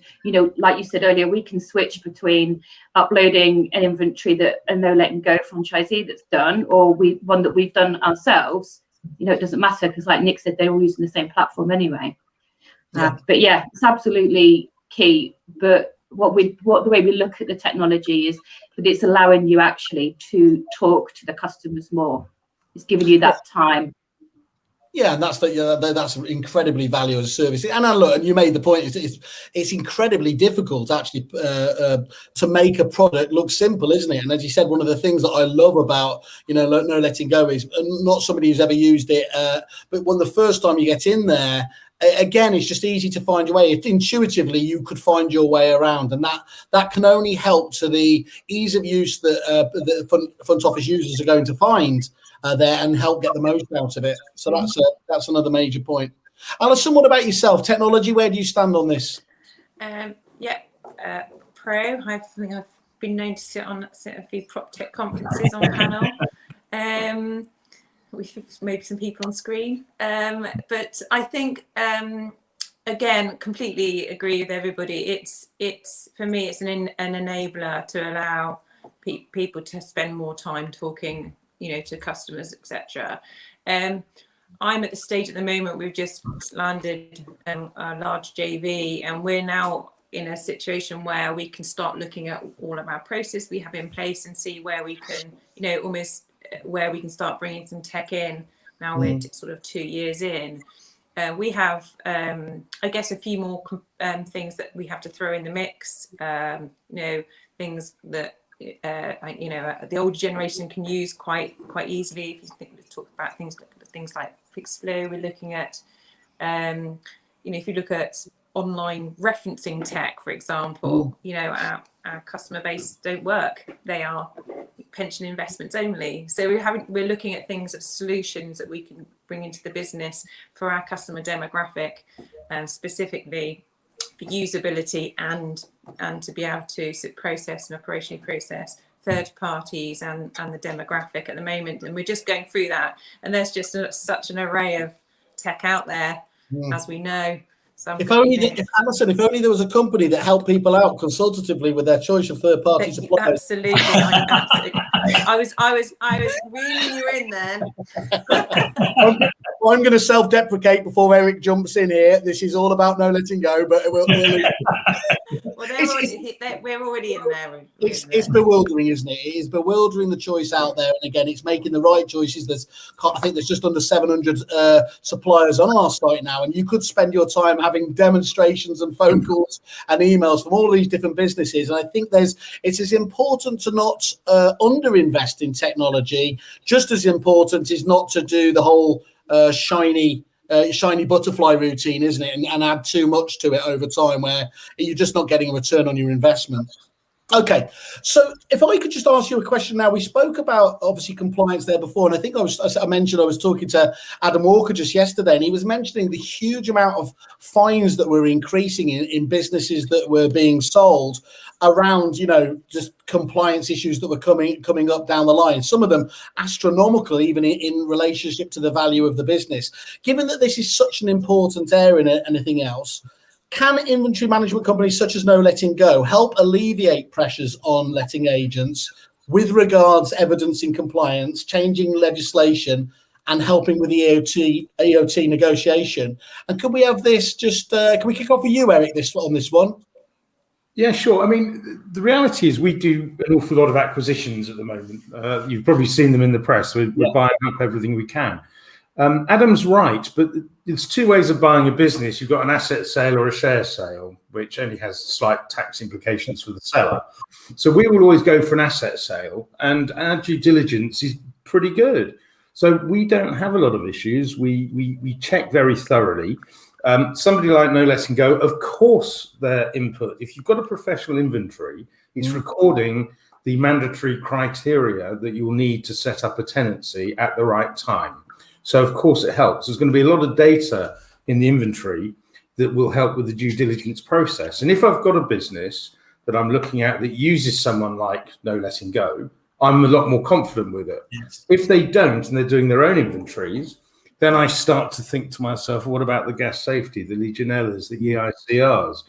like you said earlier, we can switch between uploading an inventory that a no letting go franchisee that's done, or one that we've done ourselves. It doesn't matter, because like Nick said, they're all using the same platform anyway. But yeah, it's absolutely key. But the way we look at the technology is that it's allowing you actually to talk to the customers more. It's giving you that time. Yeah, and that's incredibly valuable as a service. And look, and you made the point, it's incredibly difficult actually to make a product look simple, isn't it? And as you said, one of the things that I love about no letting go is not somebody who's ever used it, but when the first time you get in there, again, it's just easy to find your way. Intuitively, you could find your way around, and that can only help to the ease of use that the front office users are going to find there, and help get the most out of it. So that's another major point. Alison, what about yourself? Technology, where do you stand on this? Pro. I think I've been known to sit a few prop tech conferences on panel. With maybe some people on screen, but I think again, completely agree with everybody. It's for me, it's an enabler to allow people to spend more time talking, to customers, etc. I'm at the stage at the moment, we've just landed a large JV, and we're now in a situation where we can start looking at all of our process we have in place and see where we can, almost where we can start bringing some tech in. Now we're sort of 2 years in. We have, I guess, a few more things that we have to throw in the mix. Things that the older generation can use quite easily. If you talk about things like FixFlow, we're looking at, if you look at online referencing tech, for example, our customer base don't work. They are pension investments only. So we're looking at things of solutions that we can bring into the business for our customer demographic, specifically. usability and to be able to process and operationally process third parties and the demographic at the moment. And we're just going through that. And there's just such an array of tech out there, as we know. If only there was a company that helped people out consultatively with their choice of third-party suppliers. Absolutely, I was reeling you in then. I'm going to self-deprecate before Eric jumps in here. This is all about no letting go, but we're already in there. It's bewildering, isn't it? It is bewildering, the choice out there, and again, it's making the right choices. I think there's just under 700 suppliers on our site now, and you could spend your time having demonstrations and phone calls and emails from all these different businesses. And I think it's as important to not underinvest in technology, just as important is not to do the whole shiny butterfly routine, isn't it? And add too much to it over time, where you're just not getting a return on your investment. Okay, so if I could just ask you a question now. We spoke about obviously compliance there before, and I think I mentioned I was talking to Adam Walker just yesterday, and he was mentioning the huge amount of fines that were increasing in businesses that were being sold around, just compliance issues that were coming up down the line. Some of them astronomical, even in relationship to the value of the business. Given that this is such an important area and anything else, can inventory management companies such as No Letting Go help alleviate pressures on letting agents with regards evidencing compliance, changing legislation, and helping with the EOT negotiation? And could we have this can we kick off with you, Eric, on this one? Yeah, sure. I mean, the reality is we do an awful lot of acquisitions at the moment. You've probably seen them in the press. We're buying up everything we can. Adam's right, but there's two ways of buying a business. You've got an asset sale or a share sale, which only has slight tax implications for the seller. So we will always go for an asset sale, and our due diligence is pretty good. So we don't have a lot of issues. We check very thoroughly. Somebody like No Letting Go, of course, their input. If you've got a professional inventory, it's recording the mandatory criteria that you'll need to set up a tenancy at the right time. So, of course, it helps. There's going to be a lot of data in the inventory that will help with the due diligence process. And if I've got a business that I'm looking at that uses someone like No Letting Go, I'm a lot more confident with it. Yes. If they don't and they're doing their own inventories, then I start to think to myself, what about the gas safety, the Legionellas, the EICRs,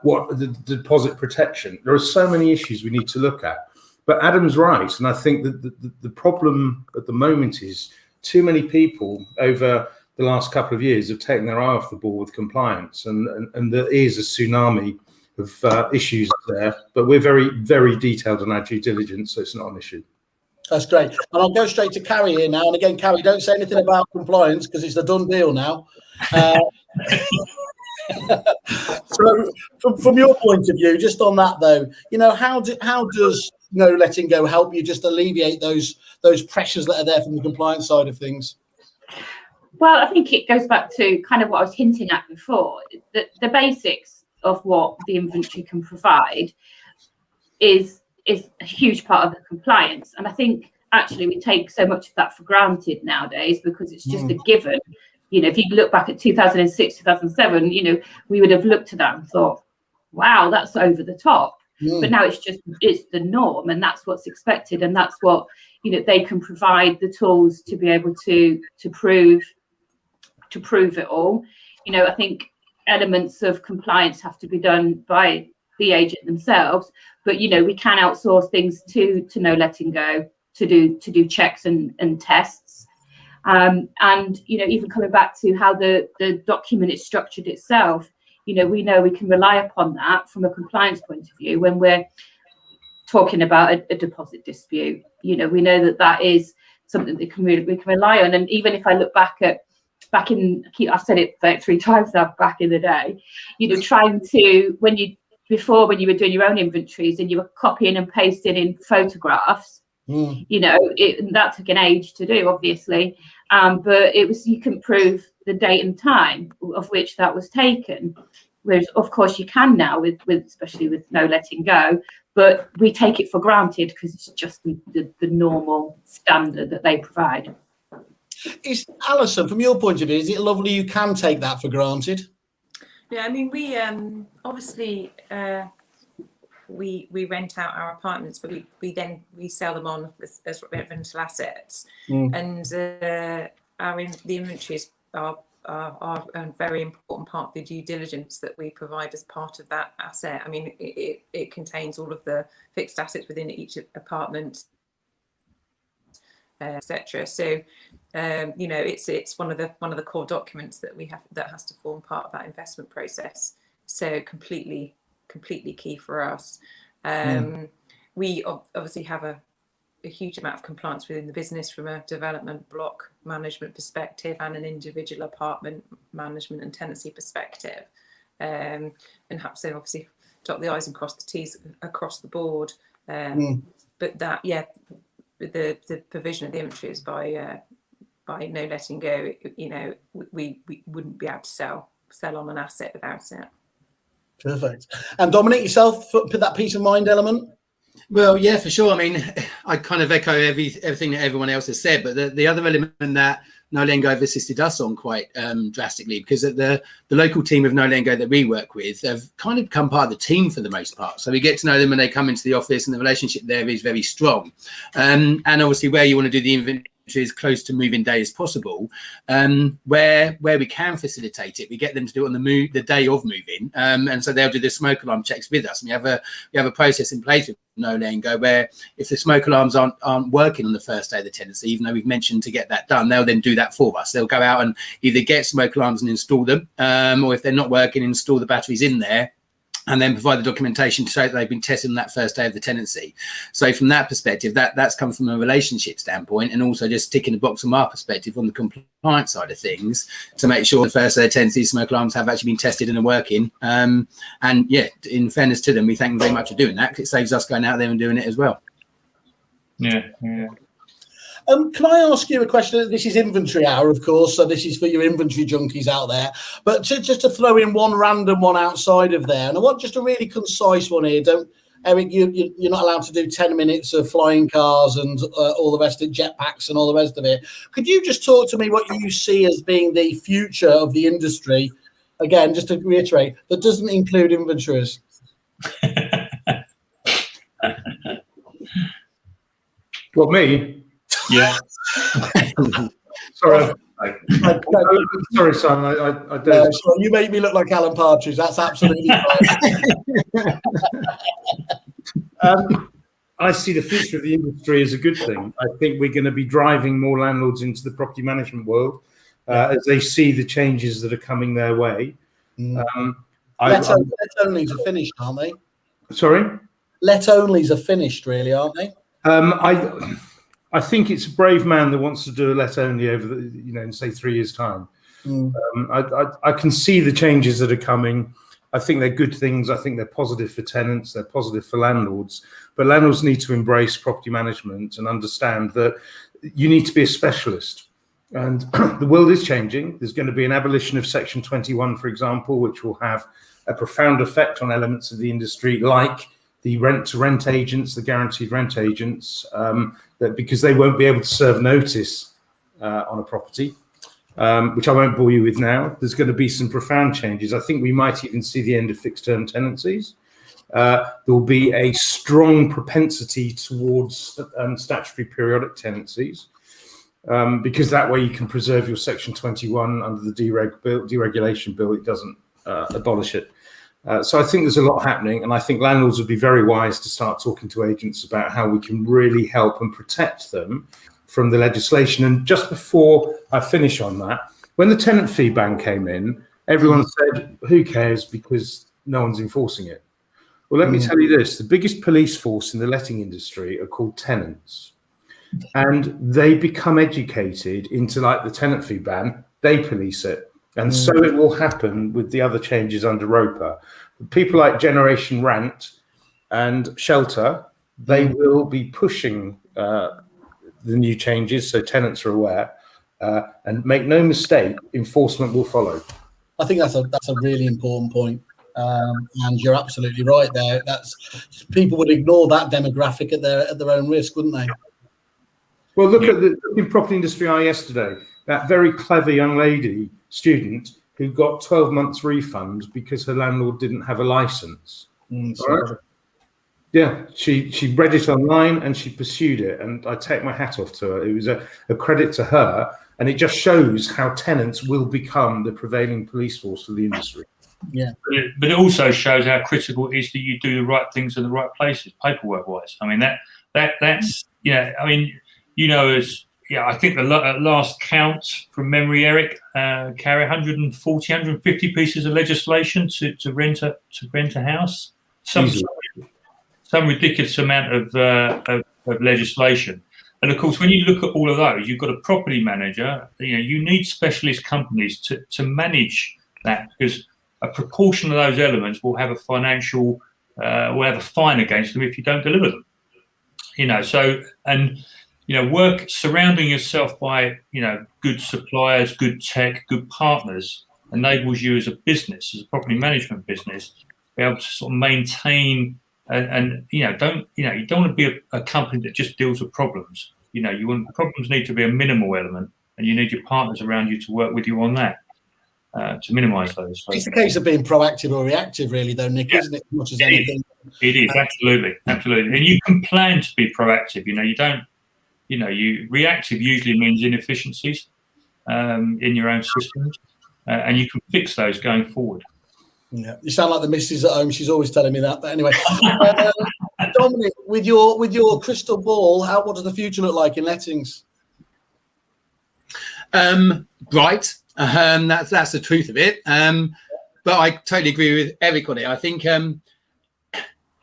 what the deposit protection? There are so many issues we need to look at. But Adam's right. And I think that the problem at the moment is too many people over the last couple of years have taken their eye off the ball with compliance, and there is a tsunami of issues there. But we're very, very detailed on our due diligence, so it's not an issue. That's great. And I'll go straight to Carrie here now. And again, Carrie, don't say anything about compliance because it's a done deal now. So from your point of view, just on that though, how does No Letting Go help you just alleviate those pressures that are there from the compliance side of things? Well, I think it goes back to kind of what I was hinting at before. The basics of what the inventory can provide is a huge part of the compliance. And I think actually we take so much of that for granted nowadays because it's just a given. If you look back at 2006, 2007, we would have looked at that and thought, wow, that's over the top. But now it's the norm, and that's what's expected, and that's what they can provide the tools to be able to prove it all. I think elements of compliance have to be done by the agent themselves, but we can outsource things to No Letting Go to do checks and tests. And even coming back to how the document is structured itself, we know we can rely upon that from a compliance point of view when we're talking about a deposit dispute. We know that is something that we can rely on. And even if I look back I've said it like 3 times now, back in the day, trying to when you were doing your own inventories and you were copying and pasting in photographs, that took an age to do, obviously, but you can prove the date and time of which that was taken, whereas of course you can now with especially with No Letting Go, but we take it for granted because it's just the normal standard that they provide. Alison, from your point of view, is it lovely you can take that for granted? Yeah, I mean, we obviously we rent out our apartments, but we sell them on as rental assets, and the inventories are a very important part of the due diligence that we provide as part of that asset. I mean, it contains all of the fixed assets within each apartment, etc. So, you know, it's one of the core documents that we have that has to form part of that investment process. So completely key for us. We obviously have a huge amount of compliance within the business from a development block management perspective and an individual apartment management and tenancy perspective, and have to obviously dot the I's and cross the T's across the board. But that, yeah, the provision of the inventories by no letting go, you know, we wouldn't be able to sell on an asset without it. Perfect. And Dominic, yourself, put that peace of mind element? Well, yeah, for sure. I mean, I kind of echo everything that everyone else has said, but the other element that No Letting Go have assisted us on quite drastically, because the local team of No Letting Go that we work with have kind of become part of the team for the most part. So we get to know them when they come into the office, and the relationship there is very strong. And obviously where you want to do the inventory as close to moving day as possible, where we can facilitate it, we get them to do it on the day of moving, and so they'll do the smoke alarm checks with us. And we have a process in place with No Letting Go where if the smoke alarms aren't working on the first day of the tenancy, even though we've mentioned to get that done, they'll then do that for us. They'll go out and either get smoke alarms and install them, or if they're not working, install the batteries in there, and then provide the documentation to show that they've been tested on that first day of the tenancy. So from that perspective, that's come from a relationship standpoint, and also just ticking the box from our perspective on the compliance side of things to make sure the first day of tenancy smoke alarms have actually been tested and are working. And yeah, in fairness to them, we thank them very much for doing that, because it saves us going out there and doing it as well. Yeah. Can I ask you a question? This is inventory hour, of course, so this is for your inventory junkies out there. But just to throw in one random one outside of there, and I want just a really concise one here. Eric, you're not allowed to do 10 minutes of flying cars and all the rest of jetpacks and all the rest of it. Could you just talk to me what you see as being the future of the industry? Again, just to reiterate, that doesn't include inventories. What, me? Yeah. Sorry. Sorry, Simon. I don't. So you make me look like Alan Partridge. That's absolutely fine. I see the future of the industry as a good thing. I think we're going to be driving more landlords into the property management world as they see the changes that are coming their way. Let-onlys are finished, aren't they? Sorry? Let-onlys are finished, really, aren't they? I think it's a brave man that wants to do a let-only over in say 3 years' time. I can see the changes that are coming. I think they're good things. I think they're positive for tenants. They're positive for landlords. But landlords need to embrace property management and understand that you need to be a specialist. And the world is changing. There's going to be an abolition of Section 21, for example, which will have a profound effect on elements of the industry, like the rent-to-rent agents, the guaranteed rent agents, that because they won't be able to serve notice on a property, which I won't bore you with now. There's going to be some profound changes. I think we might even see the end of fixed-term tenancies. There will be a strong propensity towards statutory periodic tenancies, because that way you can preserve your Section 21 under the deregulation bill. It doesn't abolish it. So I think there's a lot happening, and I think landlords would be very wise to start talking to agents about how we can really help and protect them from the legislation. And just before I finish on that, when the tenant fee ban came in, everyone said, who cares, because no one's enforcing it. Well, let me tell you this, the biggest police force in the letting industry are called tenants. And they become educated into, like, the tenant fee ban, they police it. And so it will happen with the other changes under ROPA. People like Generation Rent and Shelter, they will be pushing the new changes, so tenants are aware. And make no mistake, enforcement will follow. I think that's a really important point. And you're absolutely right there. That's people would ignore that demographic at their own risk, wouldn't they? Well, look at the property industry eye yesterday. That very clever young lady student who got 12 months refund because her landlord didn't have a license. Right? Yeah, she read it online and she pursued it, and I take my hat off to her. It was a credit to her, and it just shows how tenants will become the prevailing police force for the industry. Yeah, but it also shows how critical it is that you do the right things in the right places, paperwork wise. I mean that's I mean as I think the last count from memory, Eric, carry 140, 150 pieces of legislation to rent a house. Some ridiculous amount of legislation. And of course, when you look at all of those, you've got a property manager. You need specialist companies to manage that, because a proportion of those elements will have a financial, will have a fine against them if you don't deliver them. Work surrounding yourself by good suppliers, good tech, good partners enables you as a business, as a property management business, to be able to sort of maintain and you don't want to be a company that just deals with problems. Problems need to be a minimal element, and you need your partners around you to work with you on that to minimise those. It's a case of being proactive or reactive, really, though, Nick, isn't it? As much as anything. It is absolutely, and you can plan to be proactive. You don't. Reactive usually means inefficiencies in your own systems, and you can fix those going forward. Yeah, you sound like the missus at home. She's always telling me that. But anyway, Dominic, with your crystal ball, what does the future look like in lettings? Bright. That's the truth of it. But I totally agree with Eric on it. I think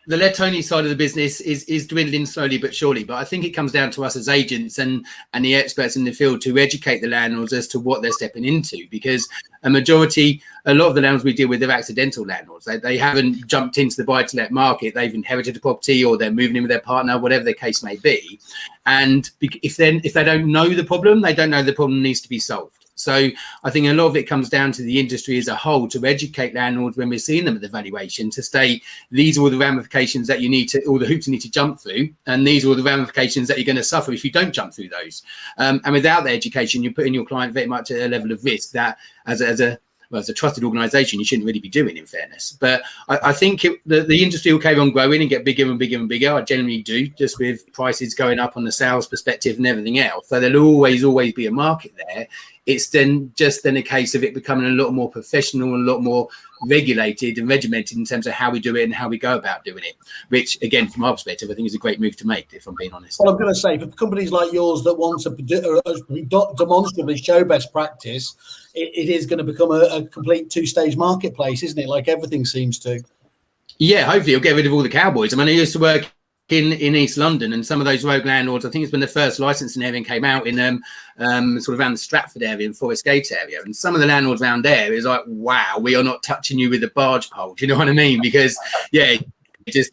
the let-only side of the business is dwindling slowly but surely. But I think it comes down to us as agents and the experts in the field to educate the landlords as to what they're stepping into, because a lot of the landlords we deal with are accidental landlords. They haven't jumped into the buy-to-let market. They've inherited a property, or they're moving in with their partner, whatever the case may be. And if they don't know the problem, they don't know the problem needs to be solved. So I think a lot of it comes down to the industry as a whole to educate landlords when we're seeing them at the valuation, to state these are all the ramifications that you need to, all the hoops you need to jump through, and these are all the ramifications that you're going to suffer if you don't jump through those. And without the education, you're putting your client very much at a level of risk that as a trusted organisation, you shouldn't really be doing, in fairness. But I think the industry will carry on growing and get bigger and bigger and bigger. I generally do, just with prices going up on the sales perspective and everything else. So there'll always be a market there. It's then a case of it becoming a lot more professional and a lot more regulated and regimented in terms of how we do it and how we go about doing it, which, again, from our perspective, I think is a great move to make, if I'm being honest. Well, I'm going to say, for companies like yours that want to demonstrably show best practice, it is going to become a complete two-stage marketplace, isn't it? Like everything seems to. Yeah, hopefully you'll get rid of all the cowboys. I mean, I used to work in East London, and some of those rogue landlords, I think it's when the first licensing area came out in sort of around the Stratford area and Forest Gate area, and some of the landlords around there is like, wow, we are not touching you with a barge pole. Do you know what I mean? Because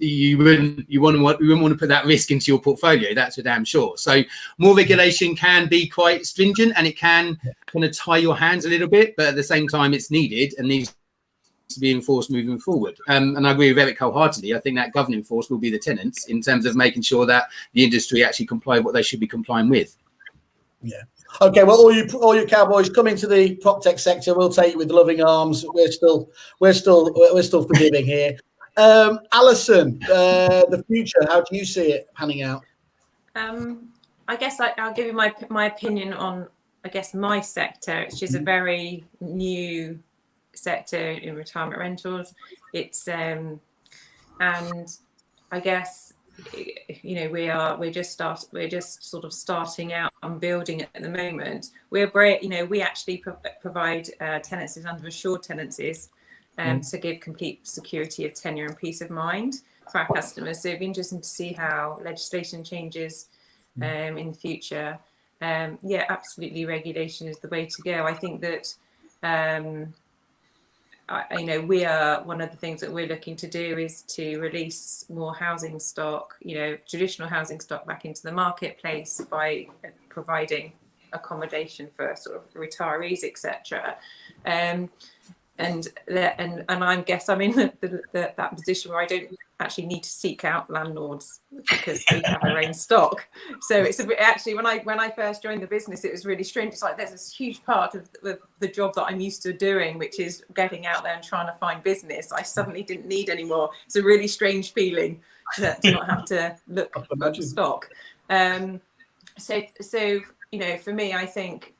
you wouldn't want to put that risk into your portfolio, that's for damn sure. So more regulation can be quite stringent, and it can kind of tie your hands a little bit, but at the same time it's needed and needs to be enforced moving forward. And I agree with Eric wholeheartedly. I think that governing force will be the tenants in terms of making sure that the industry actually comply with what they should be complying with. Yeah. Okay. Well, all you cowboys come into the prop tech sector. We'll take you with loving arms. We're still forgiving here. Alison, the future. How do you see it panning out? I guess I'll give you my opinion on, I guess, my sector, which is a very new sector in retirement rentals. It's and I guess we're just sort of starting out and building at the moment. We actually provide tenancies under assured tenancies to give complete security of tenure and peace of mind for our customers. So it'd be interesting to see how legislation changes in the future. Absolutely, regulation is the way to go. I think that we are, one of the things that we're looking to do is to release more housing stock, traditional housing stock back into the marketplace by providing accommodation for sort of retirees, etc. and I guess I'm in that position where I don't actually need to seek out landlords because we have our own stock. So it's a bit, actually, when I first joined the business, it was really strange. It's like there's this huge part of the job that I'm used to doing, which is getting out there and trying to find business. I suddenly didn't need anymore. It's a really strange feeling to not have to look for stock. So for me, I think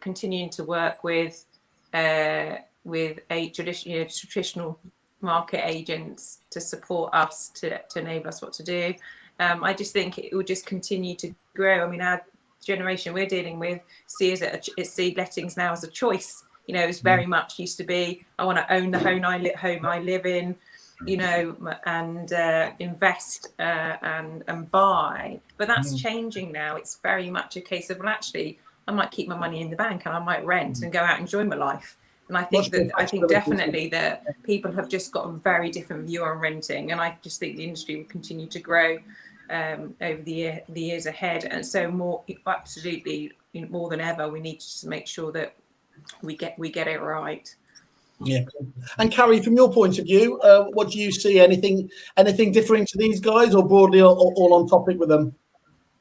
continuing to work with a traditional market agents to support us to enable us what to do. I just think it will just continue to grow. I mean, our generation we're dealing with see lettings now as a choice. It's very much used to be, I want to own the home I live in, and invest and buy. But that's changing now. It's very much a case of, well, actually, I might keep my money in the bank and I might rent and go out and enjoy my life. And I think definitely that people have just got a very different view on renting, and I just think the industry will continue to grow over the years ahead. And so absolutely more than ever, we need to just make sure that we get it right. Yeah. And Carrie, from your point of view, what do you see? Anything differing to these guys, or broadly all on topic with them?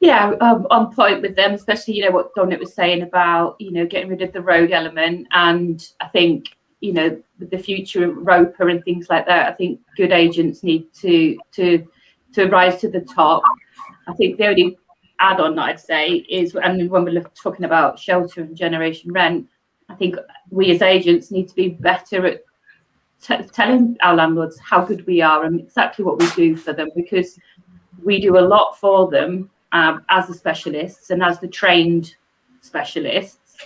Yeah, on point with them, especially, what Dominic was saying about, getting rid of the road element. And I think, with the future of ROPA and things like that, I think good agents need to rise to the top. I think the only add-on that I'd say is, and when we're talking about shelter and generation rent, I think we as agents need to be better at telling our landlords how good we are and exactly what we do for them, because we do a lot for them as the specialists and as the trained specialists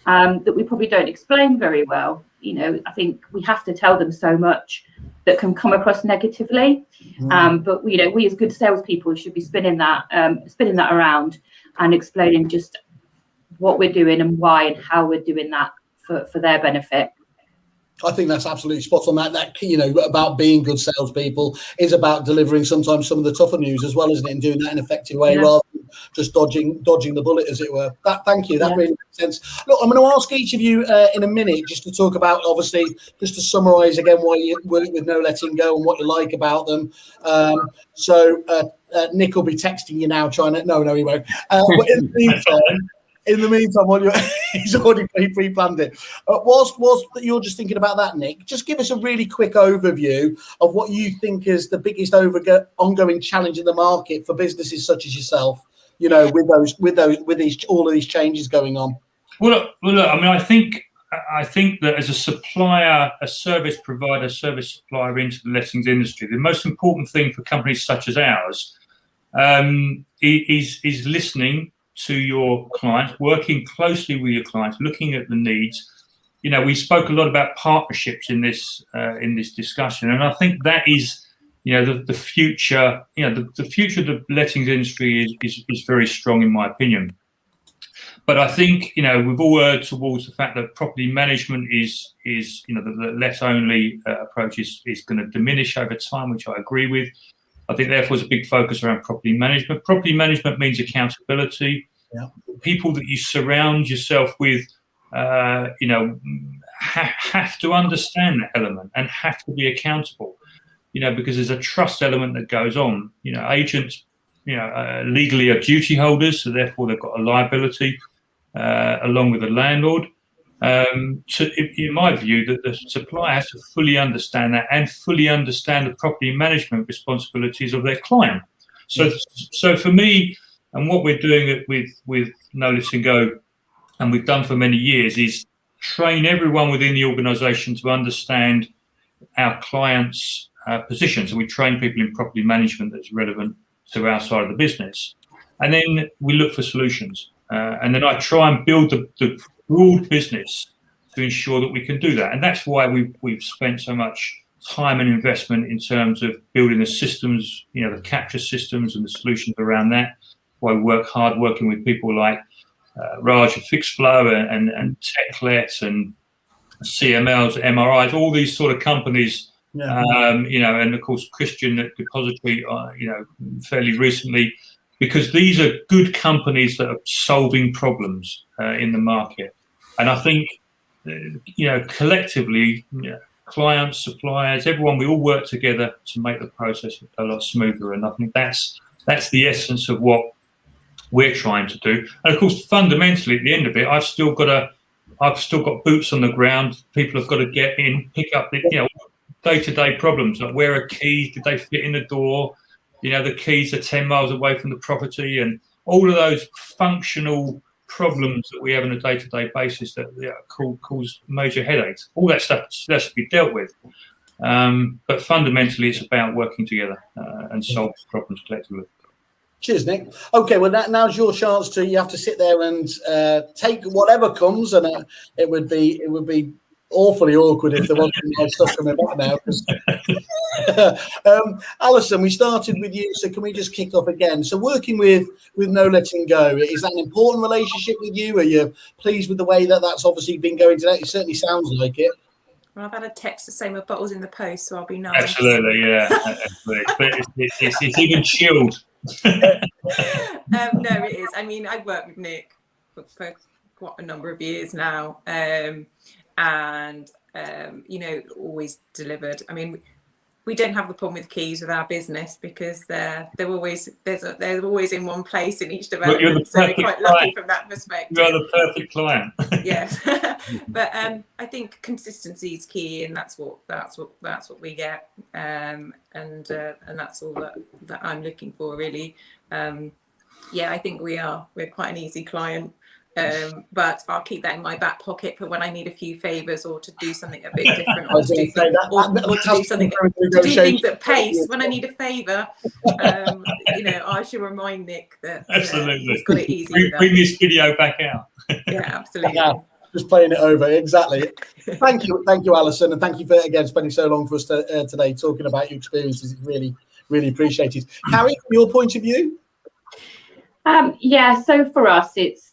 that we probably don't explain very well. I think we have to tell them so much that can come across negatively, but we as good salespeople should be spinning that around and explaining just what we're doing and why and how we're doing that for their benefit. I think that's absolutely spot on. That about being good salespeople is about delivering sometimes some of the tougher news as well, isn't it? And doing that in an effective way rather than just dodging the bullet, as it were. Thank you. That really makes sense. Look, I'm going to ask each of you in a minute just to talk about, obviously, just to summarise again why you work with No Letting Go and what you like about them. Nick will be texting you now, trying to. No, he won't. But in the meantime, he's already pre-planned it. Whilst you're just thinking about that, Nick, just give us a really quick overview of what you think is the biggest ongoing challenge in the market for businesses such as yourself. With all of these changes going on. Well, look. I mean, I think that as a supplier, a service provider, service supplier into the lettings industry, the most important thing for companies such as ours is listening to your clients, working closely with your clients, looking at the needs. We spoke a lot about partnerships in this discussion, and I think that is, the future. The future of the lettings industry is very strong, in my opinion. But I think we've all heard towards the fact that property management is the let-only approach is going to diminish over time, which I agree with. I think therefore there's a big focus around property management. Property management means accountability. Yeah. People that you surround yourself with, have to understand that element and have to be accountable. Because there's a trust element that goes on. Agents, legally are duty holders, so therefore they've got a liability along with the landlord. In my view, that the supplier has to fully understand that and fully understand the property management responsibilities of their client. So for me, and what we're doing with No Letting Go, and we've done for many years, is train everyone within the organisation to understand our clients' position. So we train people in property management that's relevant to our side of the business, and then we look for solutions. And then I try and build the broad business to ensure that we can do that. And that's why we've spent so much time and investment in terms of building the systems, the capture systems and the solutions around that. Why we work hard working with people like Raj at Fixflow and TechLet and CMLs, MRIs, all these sort of companies, and of course Christian at Depository, fairly recently, because these are good companies that are solving problems in the market. And I think collectively, clients, suppliers, everyone, we all work together to make the process a lot smoother. And I think that's the essence of what we're trying to do. And of course, fundamentally, at the end of it, I've still got boots on the ground. People have got to get in, pick up the day-to-day problems, like where are keys? Did they fit in the door? The keys are 10 miles away from the property, and all of those functional problems that we have on a day-to-day basis that cause major headaches. All that stuff has to be dealt with. But fundamentally, it's about working together and solve problems collectively. Cheers, Nick. Okay, well, now's your chance you have to sit there and take whatever comes, and it would be awfully awkward if there wasn't my stuff coming back now. Alison, we started with you, so can we just kick off again? So working with No Letting Go, is that an important relationship with you? Are you pleased with the way that's obviously been going today? It certainly sounds like it. Well, I've had a text to say my bottle's in the post, so I'll be nice. Absolutely, yeah. Absolutely. But it's even chilled. No, it is. I mean, I've worked with Nick for quite a number of years now, and always delivered. I mean, we don't have the problem with keys with our business because they're always in one place in each development, so we're quite lucky from that perspective. You're the perfect client. Yes. But I think consistency is key, and that's what we get, and that's all that I'm looking for, really. I think we're quite an easy client. But I'll keep that in my back pocket for when I need a few favours or to do something a bit different, or to do things at pace. When I need a favour, I should remind Nick that absolutely he's got it easy. Bring this video back out. Yeah, absolutely. Yeah, just playing it over, exactly. Thank you, Alison, and thank you for again spending so long for us today talking about your experiences. It's really, really appreciated. Carrie, from your point of view. So for us,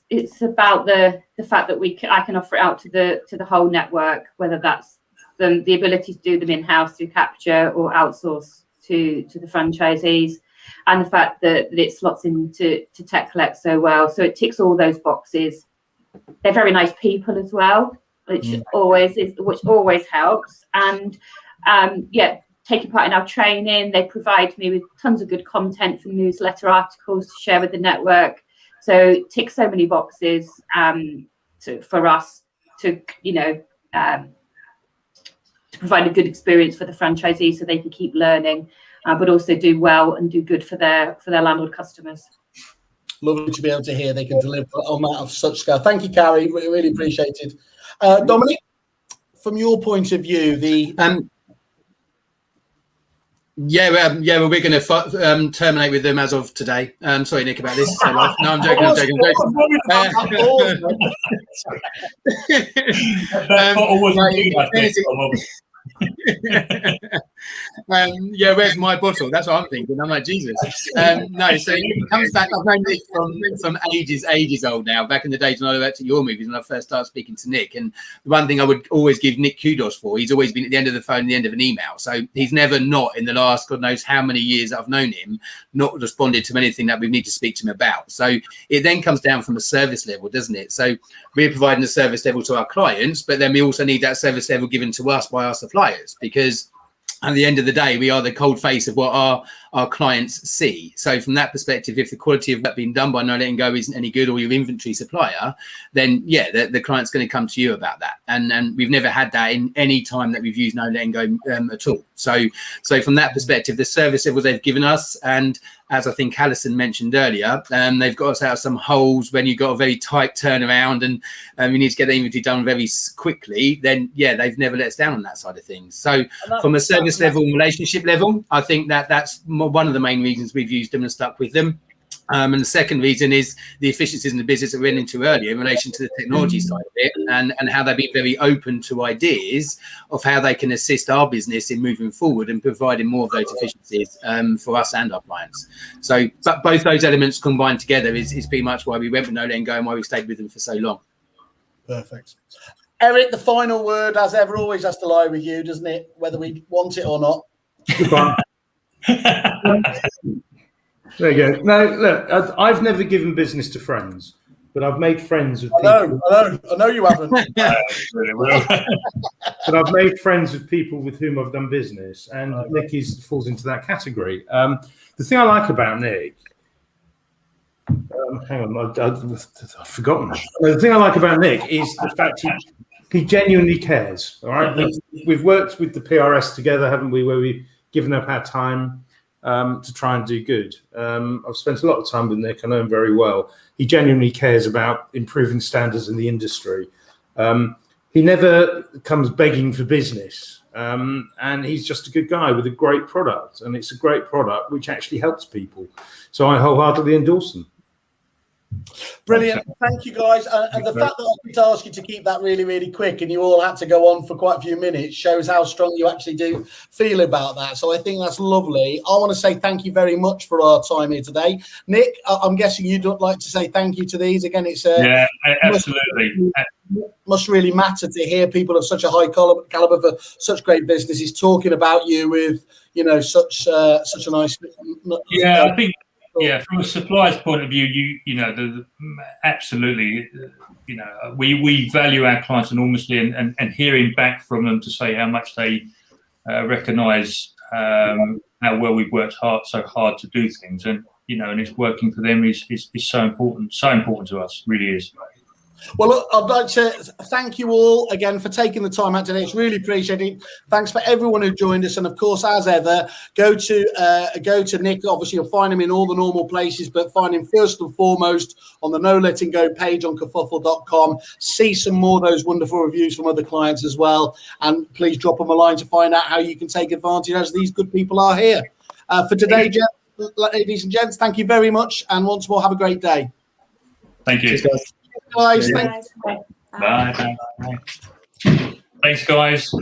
it's about the fact that I can offer it out to the whole network, whether that's the ability to do them in-house through capture or outsource to the franchisees, and the fact that it slots into Tech Collect so well. So it ticks all those boxes. They're very nice people as well, which always helps. And taking part in our training, they provide me with tons of good content for newsletter articles to share with the network. So tick so many boxes for us to provide a good experience for the franchisees so they can keep learning, but also do well and do good for their landlord customers. Lovely to be able to hear they can deliver on that of such scale. Thank you, Carrie. Really appreciated. Dominic, from your point of view, well, we're going to terminate with them as of today. Sorry, Nick, about this. No, I'm joking. Where's my bottle? That's what I'm thinking. I'm like, Jesus. No, so it comes back. I've known Nick from ages old now. Back in the days when I worked at your movies, when I first started speaking to Nick, and the one thing I would always give Nick kudos for, he's always been at the end of the phone, and the end of an email. So he's never not, in the last God knows how many years I've known him, not responded to anything that we need to speak to him about. So it then comes down from a service level, doesn't it? So we're providing a service level to our clients, but then we also need that service level given to us by our suppliers, because at the end of the day, we are the cold face of what our clients see. So from that perspective, if the quality of that being done by No Letting Go isn't any good, or your inventory supplier, then the client's going to come to you about that. And we've never had that in any time that we've used No Letting Go at all. So from that perspective, the service levels they've given us, and as I think Alison mentioned earlier, they've got us out of some holes when you've got a very tight turnaround and you need to get the inventory done very quickly, then they've never let us down on that side of things. So from a service level and relationship level, I think that's one of the main reasons we've used them and stuck with them. And the second reason is the efficiencies in the business that we went into earlier in relation to the technology side of it, and how they've been very open to ideas of how they can assist our business in moving forward and providing more of those efficiencies for us and our clients. So but both those elements combined together is pretty much why we went with No Letting Go and why we stayed with them for so long. Perfect. Eric, the final word, as ever, always has to lie with you, doesn't it? Whether we want it or not. There you go. No, look, I've never given business to friends. but I've made friends with I people. I know you haven't. But I've made friends with people with whom I've done business, and Nick falls into that category. The thing I like about Nick, hang on, I've forgotten. The thing I like about Nick is the fact he genuinely cares. All right, we've worked with the PRS together, haven't we? Where we've given up our time to try and do good. I've spent a lot of time with Nick. I know him very well. He genuinely cares about improving standards in the industry. He never comes begging for business, and he's just a good guy with a great product, and it's a great product which actually helps people. So I wholeheartedly endorse them. Brilliant. Thank you, guys. And the fact that I could ask you to keep that really, really quick and you all had to go on for quite a few minutes shows how strong you actually do feel about that. So I think that's lovely. I want to say thank you very much for our time here today. Nick, I'm guessing you'd like to say thank you to these. Again, it's yeah, absolutely. Must really matter to hear people of such a high caliber for such great businesses talking about you with, you know, such a nice. Yeah, I think. Yeah, from a supplier's point of view, you know, absolutely, you know, we value our clients enormously, and hearing back from them to say how much they recognise how well we've worked so hard to do things, and you know, and it's working for them is so important to us, really is. Well, look, I'd like to thank you all again for taking the time out today. It's really appreciated. Thanks for everyone who joined us. And of course, as ever, go to Nick. Obviously, you'll find him in all the normal places, but find him first and foremost on the No Letting Go page on kerfuffle.com. See some more of those wonderful reviews from other clients as well. And please drop them a line to find out how you can take advantage as these good people are here. For today, ladies and gents, thank you very much. And once more, have a great day. Thank you. Cheers, guys. Bye. Thanks, guys.